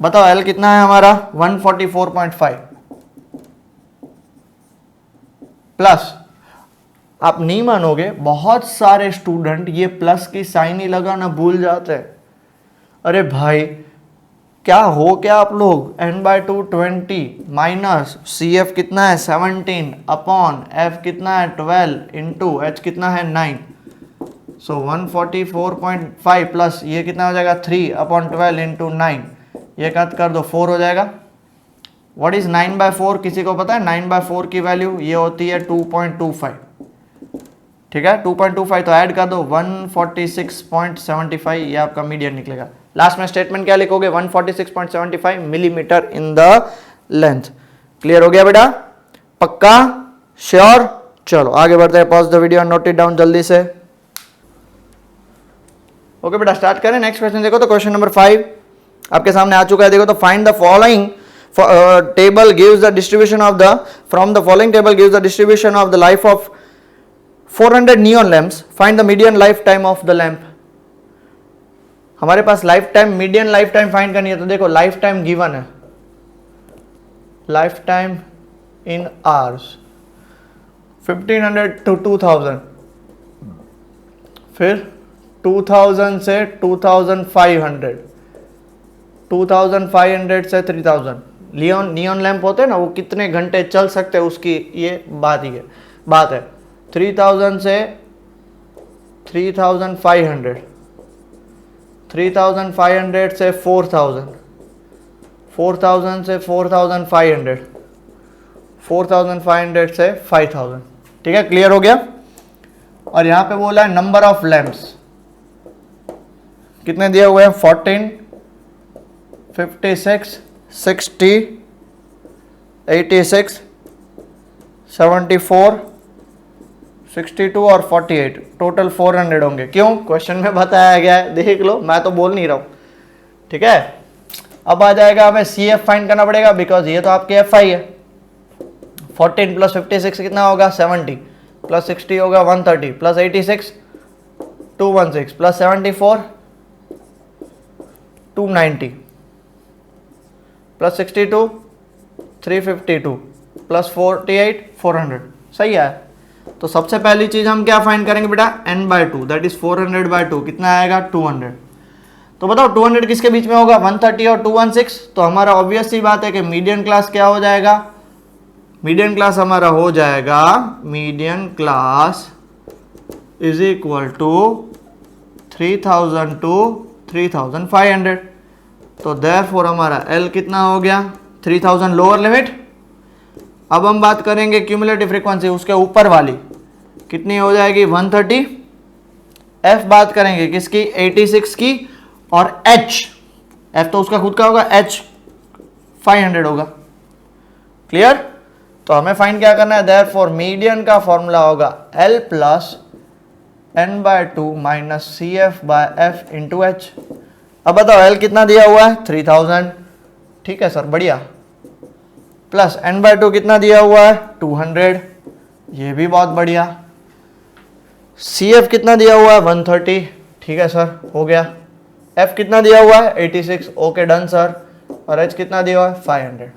बताओ L कितना है हमारा? 144.5 प्लस, आप नहीं मानोगे, बहुत सारे स्टूडेंट ये प्लस की साइन ही लगाना भूल जाते हैं। अरे भाई क्या हो क्या आप लोग? n/2 20 माइनस CF कितना है? 17 अपॉन F कितना है? 12 इंटू H कितना है? 9। सो 144.5 प्लस ये कितना हो जाएगा? 3/12 इंटू 9, ये कट कर दो 4 हो जाएगा। What is 9/4? किसी को पता है 9/4 की वैल्यू? ये होती है 2.25। ठीक है, 2.25 तो ऐड कर दो 146.75, ये आपका मीडियन निकलेगा। लास्ट में स्टेटमेंट क्या लिखोगे? 146.75 millimetre in the length. Clear हो गया बेटा? पक्का? श्योर? चलो आगे बढ़ते हैं। Pause the video and note it down जल्दी से। ओके बेटा, स्टार्ट करें। नेक्स्ट क्वेश्चन देखो तो क्वेश्चन नंबर 5 आपके सामने आ चुका है। देखो तो find the following table gives the distribution of the, from the following table gives the distribution of the life of 400 neon lamps. Find the median lifetime of the lamp. हमारे पास life time, median life time find करनी है। तो देखो life time given है, life time in hours 1500 to 2000, फिर 2000 से 2500, 2500 से 3000। नियॉन लैंप होते हैं ना, वो कितने घंटे चल सकते हैं उसकी ये बात है। 3000 से 3500, 3500 से 4000, 4000 से 4500, 4500 से 5000। ठीक है, क्लियर हो गया? और यहाँ पे बोला है नंबर ऑफ लैंप्स। कितने दिए हुए हैं 14, 56, 60, 86, 74, 62 और 48, टोटल 400 होंगे। क्यों? क्वेश्चन में बताया गया है, देख लो, मैं तो बोल नहीं रहा हूँ। ठीक है, अब आ जाएगा हमें सी एफ फाइंड करना पड़ेगा, बिकॉज ये तो आपके एफ आई है। 14 प्लस 56 कितना होगा 70, प्लस 60 होगा 130, प्लस 86 216, प्लस 74 290, प्लस 62 352, प्लस 48 400। सही है। तो सबसे पहली चीज हम क्या फाइंड करेंगे बेटा, n/2 दैट इज 400/2 कितना आएगा 200। तो बताओ 200 किसके बीच में होगा 130 और 216। तो हमारा ऑब्वियस सी बात है कि मीडियन क्लास क्या हो जाएगा, मीडियन क्लास हमारा हो जाएगा, median class is equal to 3000 to 3500। तो देयरफॉर हमारा L कितना हो गया 3000 लोअर लिमिट। अब हम बात करेंगे क्यूमुलेटिव फ्रीक्वेंसी, उसके ऊपर वाली कितनी हो जाएगी 130। F बात करेंगे किसकी 86 की, और H तो उसका खुद का होगा, H 500 होगा। क्लियर। तो हमें फाइंड क्या करना है, देयरफॉर मीडियन का फॉर्मूला होगा L plus n/2 minus CF/F into H। अब बताओ L कितना दिया हुआ है 3000, ठीक है सर, बढ़िया, प्लस n/2 कितना दिया हुआ है 200, ये भी बहुत बढ़िया, CF कितना दिया हुआ है 130, ठीक है सर, हो गया, F कितना दिया हुआ है 86, ओके डन सर, और H कितना दिया हुआ है 500।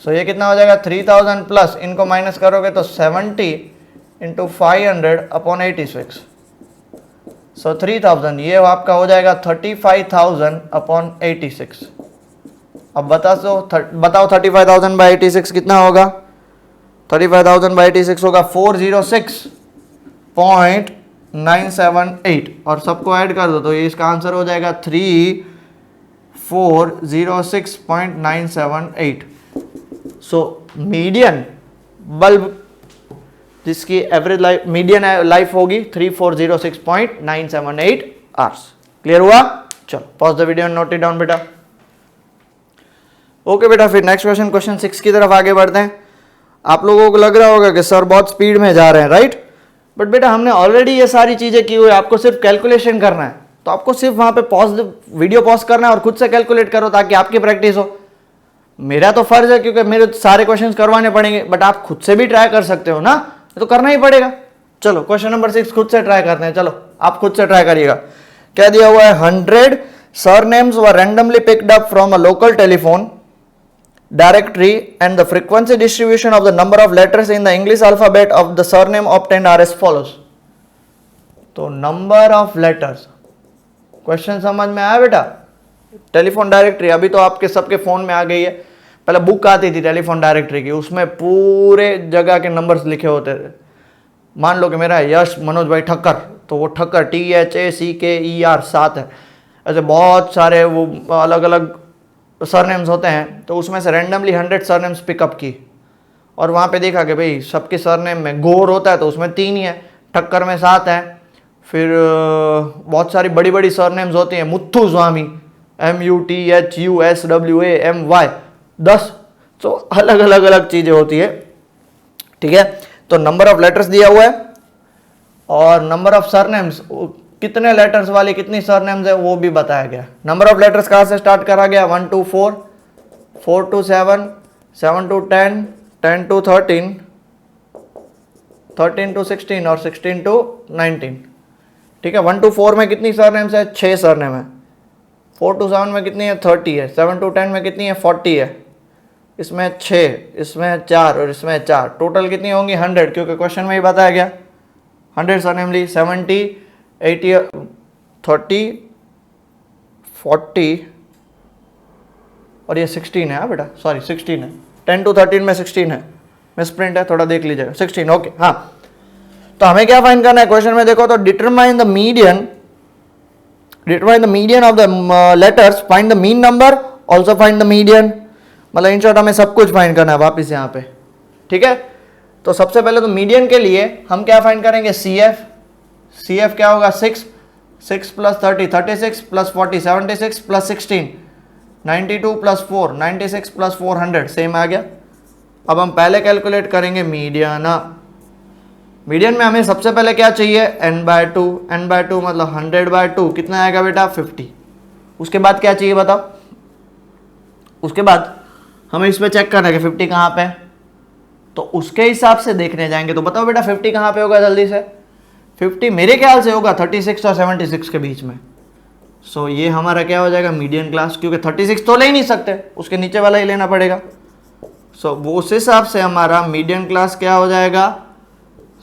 सो ये कितना हो जाएगा 3000 प्लस, इनको माइनस करोगे तो 70 इंटू 500 अपॉन 86, सो 3000, ये आपका हो जाएगा 35,000 अपॉन 86। अब बताओ 35,000 बाई 86 कितना होगा, 35,000 बाई 86 होगा 406.978, और सबको ऐड कर दो तो ये इसका आंसर हो जाएगा 3406.978। सो मीडियन बल्ब जिसकी एवरेज लाइफ, मीडियन लाइफ होगी 3406.978 आवर्स। क्लियर हुआ? चलो pause the video and note it down बेटा। ओके बेटा, फिर नेक्स्ट क्वेश्चन, क्वेश्चन 6 की तरफ आगे बढ़ते हैं। आप लोगों को लग रहा होगा कि सर बहुत स्पीड में जा रहे हैं, राइट? बट बेटा हमने ऑलरेडी ये सारी चीजें की हुई है, आपको सिर्फ कैलकुलेशन करना है। तो आपको सिर्फ वहां पे वीडियो पॉज करना है और खुद से कैलकुलेट करो ताकि आपकी प्रैक्टिस हो। मेरा तो फर्ज है क्योंकि मेरे सारे क्वेश्चन करवाने पड़ेंगे, बट आप खुद से भी ट्राई कर सकते हो ना, तो करना ही पड़ेगा। चलो क्वेश्चन नंबर 6 खुद से ट्राई करते हैं। चलो आप खुद से ट्राई करिएगा। क्या दिया हुआ है, 100 surnames were randomly picked up from a local telephone directory and the frequency distribution of the number of letters in the English alphabet of the surname obtained are as follows। तो number of letters, question समझ में आया बेटा? Telephone directory अभी तो आपके सबके phone में आ गई है, पहले बुक आती थी टेलीफोन डायरेक्टरी की, उसमें पूरे जगह के नंबर्स लिखे होते थे। मान लो कि मेरा यश मनोज भाई ठक्कर, तो वो ठक्कर THACKER 7 है। ऐसे बहुत सारे वो अलग अलग सरनेम्स होते हैं, तो उसमें से रैंडमली 100 सरनेम्स पिकअप की और वहाँ पे देखा कि भाई सबके सरनेम में गौर होता है तो उसमें 3 ही है, ठक्कर में 7 है, फिर बहुत सारी बड़ी बड़ी सरनेम्स होती हैं, मुथ्थू स्वामी MUTHUSWAMY 10। तो अलग अलग अलग चीज़ें होती है, ठीक है। तो नंबर ऑफ लेटर्स दिया हुआ है और नंबर ऑफ सरनेम्स, कितने लेटर्स वाली कितनी सरनेम्स है वो भी बताया गया। नंबर ऑफ लेटर्स कहाँ से स्टार्ट करा गया, 1 to 4, 4 to 7, 7 to 10, 10 to 13, 13 to 16 और 16 to 19, ठीक है। 1 to 4 में कितनी सरनेम्स है, 6 सरनेम है। 4 to 7 में कितनी है, 30 है। 7 to 10 में कितनी है, 40 है। इसमें 6, इसमें 4 और इसमें 4, टोटल कितनी होंगी 100, क्योंकि क्वेश्चन में ही बताया गया 100 सरनेम ली। 70, 80, 30, 40 और ये 16 है बेटा, सॉरी 16 है। 10 to 13 में 16 है, मिसप्रिंट है, थोड़ा देख लीजिएगा। 16 ओके, हाँ। तो हमें क्या फाइंड करना है क्वेश्चन में, देखो तो determine the median of the letters, find the mean number, also find the median. मतलब इन शॉर्ट हमें सब कुछ फाइंड करना है वापस यहाँ पे, ठीक है। तो सबसे पहले तो मीडियन के लिए हम क्या फाइंड करेंगे, CF क्या होगा 6, 6 plus 30 36 plus 40 76 plus 16 92 plus 4 96 plus 4 100 same आ गया। अब हम पहले कैलकुलेट करेंगे मीडियन। मीडियन में हमें सबसे पहले क्या चाहिए n/2 n/2 मतलब 100/2 कितना आएगा बेटा 50। उसके बाद क्या चाहिए बताओ, उसके बाद हमें इसमें चेक करना है कि 50 कहाँ पे है, तो उसके हिसाब से देखने जाएंगे। तो बताओ बेटा 50 कहाँ पे होगा जल्दी से। 50 मेरे ख्याल से होगा 36 और 76 के बीच में। सो ये हमारा क्या हो जाएगा मीडियन क्लास, क्योंकि 36 तो ले ही नहीं सकते, उसके नीचे वाला ही लेना पड़ेगा। सो वो उस हिसाब से हमारा मीडियन क्लास क्या हो जाएगा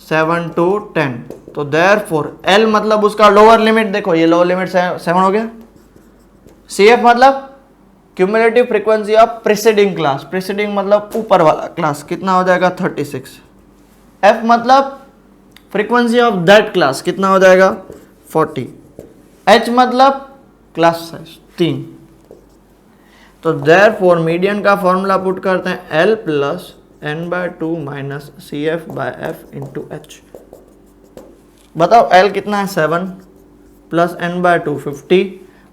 7 to 10। तो देयरफॉर L मतलब उसका लोअर लिमिट, देखो ये लोअर लिमिट 7 हो गया। CF मतलब cumulative frequency of preceding class, preceding मतलब ऊपर वाला क्लास, कितना हो जाएगा 36। F मतलब फ्रीक्वेंसी ऑफ दैट क्लास, कितना हो जाएगा 40। H मतलब क्लास साइज 3। तो देयरफॉर मीडियन का फॉर्मूला पुट करते हैं L plus n/2 minus CF/F into H। बताओ L कितना है 7 plus n/2 50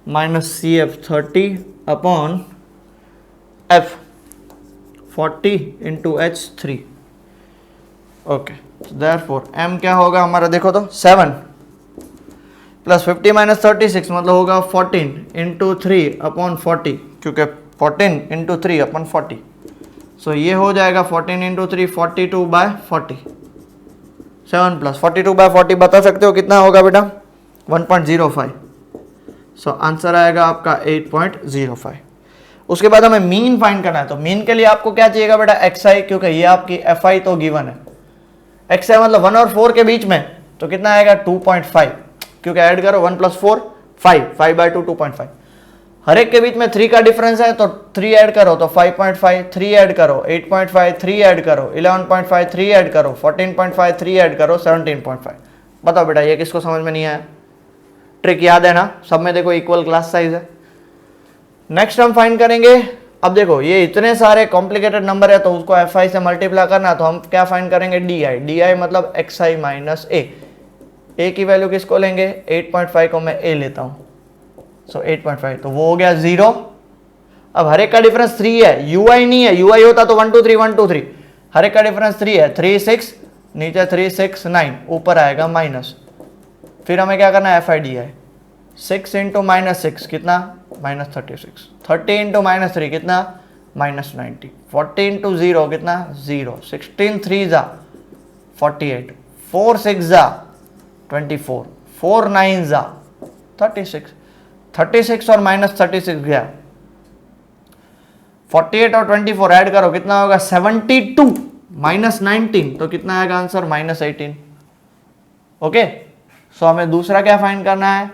minus CF 30 upon F 40 into H 3। Okay, therefore M क्या होगा हमारा, देखो तो 7 प्लस 50 माइनस 36 मतलब होगा 14 इंटू 3 अपॉन 40, क्योंकि 14 इंटू 3 अपॉन 40। सो ये हो जाएगा 14 इंटू 3 42/40। 7 प्लस 42/40 बता सकते हो कितना होगा बेटा 1.05। सो आंसर आएगा आपका 8.05। उसके बाद हमें मीन फाइंड करना है। तो मीन के लिए आपको क्या चाहिएगा बेटा xi, क्योंकि ये आपकी fi तो गिवन है। xi मतलब 1 और 4 के बीच में, तो कितना आएगा 2.5, क्योंकि ऐड करो 1 प्लस 4 5 5/2 2.5। हर एक के बीच में 3 का डिफरेंस है, तो 3 ऐड करो तो 5.5, 3 ऐड करो 8.5, 3 ऐड करो 11.5, 3 ऐड करो 14.5, 3 ऐड करो 17.5। बताओ बेटा ये किसको समझ में नहीं आया। ट्रिक याद है ना, सब में देखो इक्वल क्लास साइज है। नेक्स्ट हम फाइंड करेंगे, अब देखो ये इतने सारे कॉम्प्लिकेटेड नंबर है तो उसको fi से मल्टीप्लाई करना, तो हम क्या फाइंड करेंगे di मतलब xi माइनस a की वैल्यू किसको लेंगे 8.5 को मैं a लेता हूं। सो 8.5 तो वो हो गया 0। अब हर एक का डिफरेंस 3 है, ui नहीं है, ui होता तो 1 2 3 1 2 3। हर एक का डिफरेंस 3 है, 3 6 नीचे 3 6 9 ऊपर आएगा माइनस। फिर हमें क्या करना है fi di 6 इंटू माइनस 6 कितना माइनस 36, 30 इंटू माइनस 3 कितना माइनस 90, 40 इंटू 0 कितना 0, 16 3 जा 48, 4 6 जा 24, 4 9 जा 36, 36 और माइनस 36 गया। 48 और 24 ऐड करो कितना होगा 72 माइनस 19, तो कितना आएगा आंसर माइनस 18। ओके, सो हमें दूसरा क्या फाइंड करना है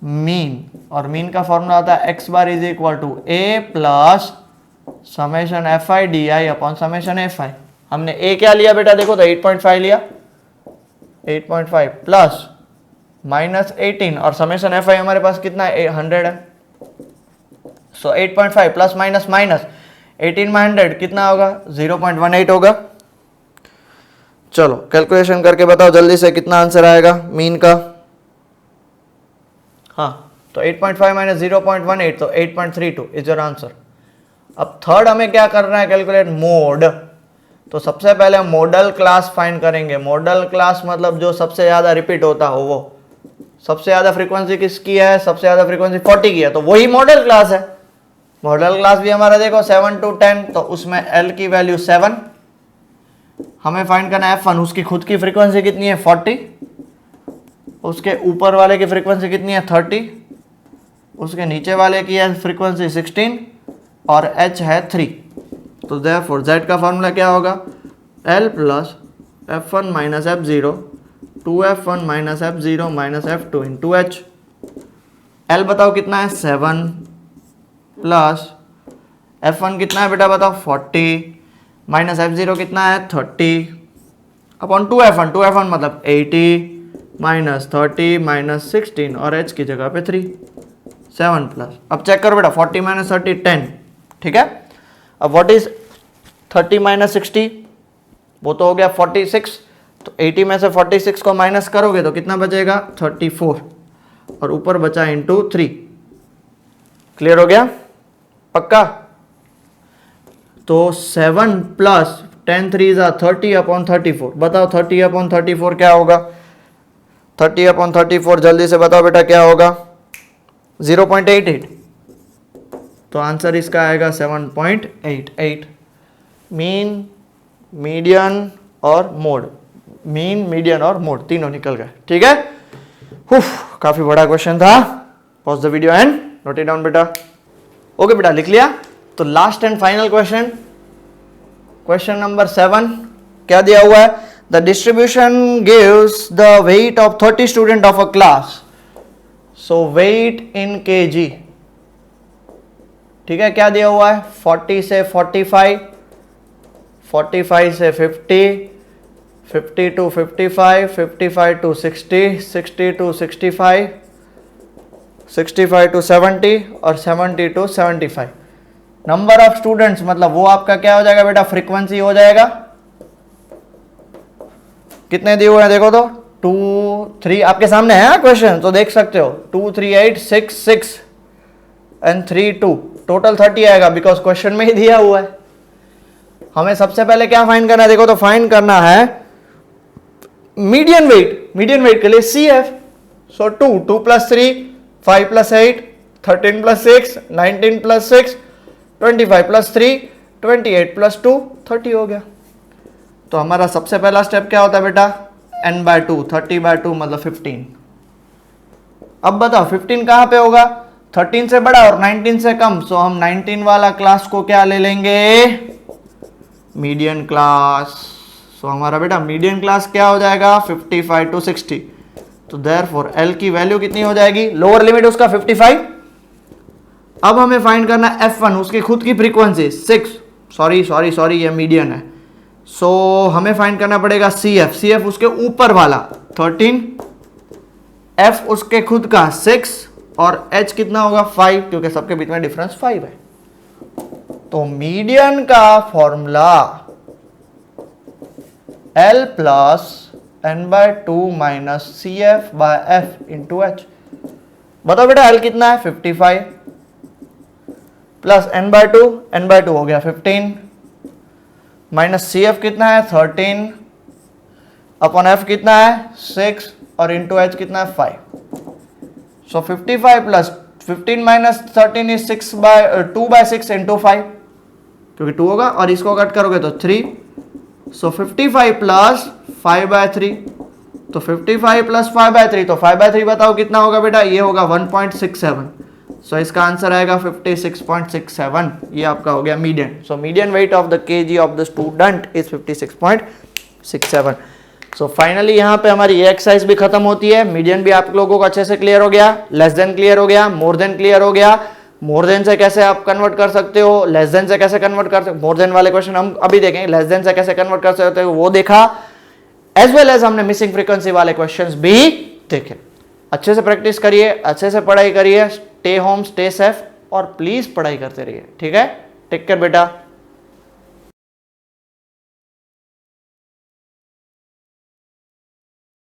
मीन, और मीन का फॉर्मूला आता है x bar is equal to a plus summation fi di upon summation fi। हमने a क्या लिया बेटा, देखो तो 8.5 लिया, 8.5 प्लस माइनस 18 और समेशन fi हमारे पास कितना है 100 है। सो 8.5 प्लस माइनस माइनस 18 में 100 कितना होगा 0.18 होगा। चलो कैलकुलेशन करके बताओ जल्दी से कितना आंसर आएगा मीन का। हाँ, तो 8.5 माइनस 0.18 तो 8.32 इज योर आंसर। अब थर्ड हमें क्या करना है कैलकुलेट मोड। तो सबसे पहले हम मॉडल क्लास फाइंड करेंगे। मॉडल क्लास मतलब जो सबसे ज्यादा रिपीट होता हो, वो सबसे ज्यादा फ्रीक्वेंसी किसकी है, सबसे ज्यादा फ्रीक्वेंसी 40 की है, तो वही मॉडल क्लास है। मॉडल क्लास भी हमारा देखो 7 to 10, तो उसमें L की वैल्यू 7, हमें फाइंड करना है F1, उसकी खुद की फ्रीक्वेंसी कितनी है 40, उसके ऊपर वाले की फ्रीक्वेंसी कितनी है 30, उसके नीचे वाले की है फ्रीक्वेंसी 16 और H है 3। तो देयरफॉर Z का फॉर्मूला क्या होगा L plus F1 minus F0 2F1 minus F0 minus F2 into H। L बताओ कितना है 7 प्लस F1 कितना है बेटा बताओ 40 माइनस F0 कितना है 30 अपॉन 2F1 मतलब 80 माइनस 30 माइनस 16 और H की जगह पे 3 7 प्लस। अब चेक करो बेटा 40 माइनस 30 10, ठीक है। अब व्हाट इज 30 माइनस 60, वो तो हो गया 46, तो 80 में से 46 को माइनस करोगे तो कितना बचेगा 34। और ऊपर बचा इंटू 3। क्लियर हो गया? पक्का? तो 7 प्लस 10 3 जा 30/34। बताओ 30/34 क्या होगा? 30/34 जल्दी से बताओ बेटा क्या होगा? 0.88। तो आंसर इसका आएगा 7.88। मीन, मीडियन और मोड, मीन, मीडियन और मोड तीनों निकल गए। ठीक है, काफी बड़ा क्वेश्चन था। Pause the video and note it down बेटा। ओके बेटा, लिख लिया? तो last and final question, question number 7 क्या दिया हुआ है? The distribution gives the weight of 30 student of a class, so weight in KG. ठीक है, क्या दिया हुआ है? 40 से 45, 45 से 50, 50 to 55, 55 to 60, 60 to 65, 65 to 70 और 70 to 75। नंबर ऑफ स्टूडेंट्स मतलब वो आपका क्या हो जाएगा बेटा? फ्रीक्वेंसी हो जाएगा। कितने दिए हुए हैं देखो तो, 2 3 आपके सामने है क्वेश्चन, तो देख सकते हो। 2 3 8 6 6 एंड 3 2, टोटल 30 आएगा बिकॉज क्वेश्चन में ही दिया हुआ है। हमें सबसे पहले क्या फाइंड करना है? देखो तो फाइंड करना है मीडियन वेट। मीडियन वेट के लिए CF, सो 2 2 + 3 5 + 8 13 + 6 19 + 6 25 + 3 28 + 2 30 हो गया। तो हमारा सबसे पहला स्टेप क्या होता है बेटा? n/2, 30/2 मतलब 15। अब बताओ 15 कहां पे होगा? 13 से बड़ा और 19 से कम, सो हम 19 वाला क्लास को क्या ले लेंगे? Median class. सो हमारा बेटा मीडियन क्लास क्या हो जाएगा? 55 to 60। तो देयरफॉर L की वैल्यू कितनी हो जाएगी? लोअर लिमिट उसका 55। अब हमें फाइंड करना F1, उसकी खुद की फ्रीक्वेंसी 6। सॉरी ये मीडियन है। सो हमें फाइंड करना पड़ेगा CF। CF उसके ऊपर वाला 13, F उसके खुद का 6 और H कितना होगा? 5, क्योंकि सबके बीच में डिफरेंस 5 है। तो मीडियन का formula L plus n/2 minus CF/F into H। बताओ बेटा L कितना है? 55 प्लस n/2 हो गया 15 माइनस CF कितना है? 13 अपॉन F कितना है? 6 और इंटू H कितना है? 5। सो 55 प्लस 15 माइनस 13 इज 2/6 इंटू 5, क्योंकि 2 होगा और इसको कट करोगे तो 3। सो 55 प्लस 5/3, तो 55 प्लस 5/3, तो 5/3 बताओ कितना होगा बेटा? ये होगा 1.67। सो इसका आंसर आएगा 56.67। ये आपका हो गया median. So median weight of the KG of the student is 56.67। So finally यहाँ पे हमारी ये एक्सरसाइज भी खत्म होती है। मीडियन भी आप लोगों को अच्छे से क्लियर हो गया, लेस देन क्लियर हो गया, मोर देन क्लियर हो गया। मोर देन से कैसे आप कन्वर्ट कर सकते हो, लेस देन से कैसे कन्वर्ट कर सकते हो, मोर देन वाले क्वेश्चन हम अभी देखेंगे, लेस देन से कैसे कन्वर्ट कर सकते हो वो देखा, एज वेल एज हमने मिसिंग फ्रीक्वेंसी वाले क्वेश्चंस भी देखे। अच्छे से प्रैक्टिस करिए, अच्छे से पढ़ाई करिए, स्टे होम, स्टे सेफ और प्लीज पढ़ाई करते रहिए। ठीक है, टेक केयर बेटा।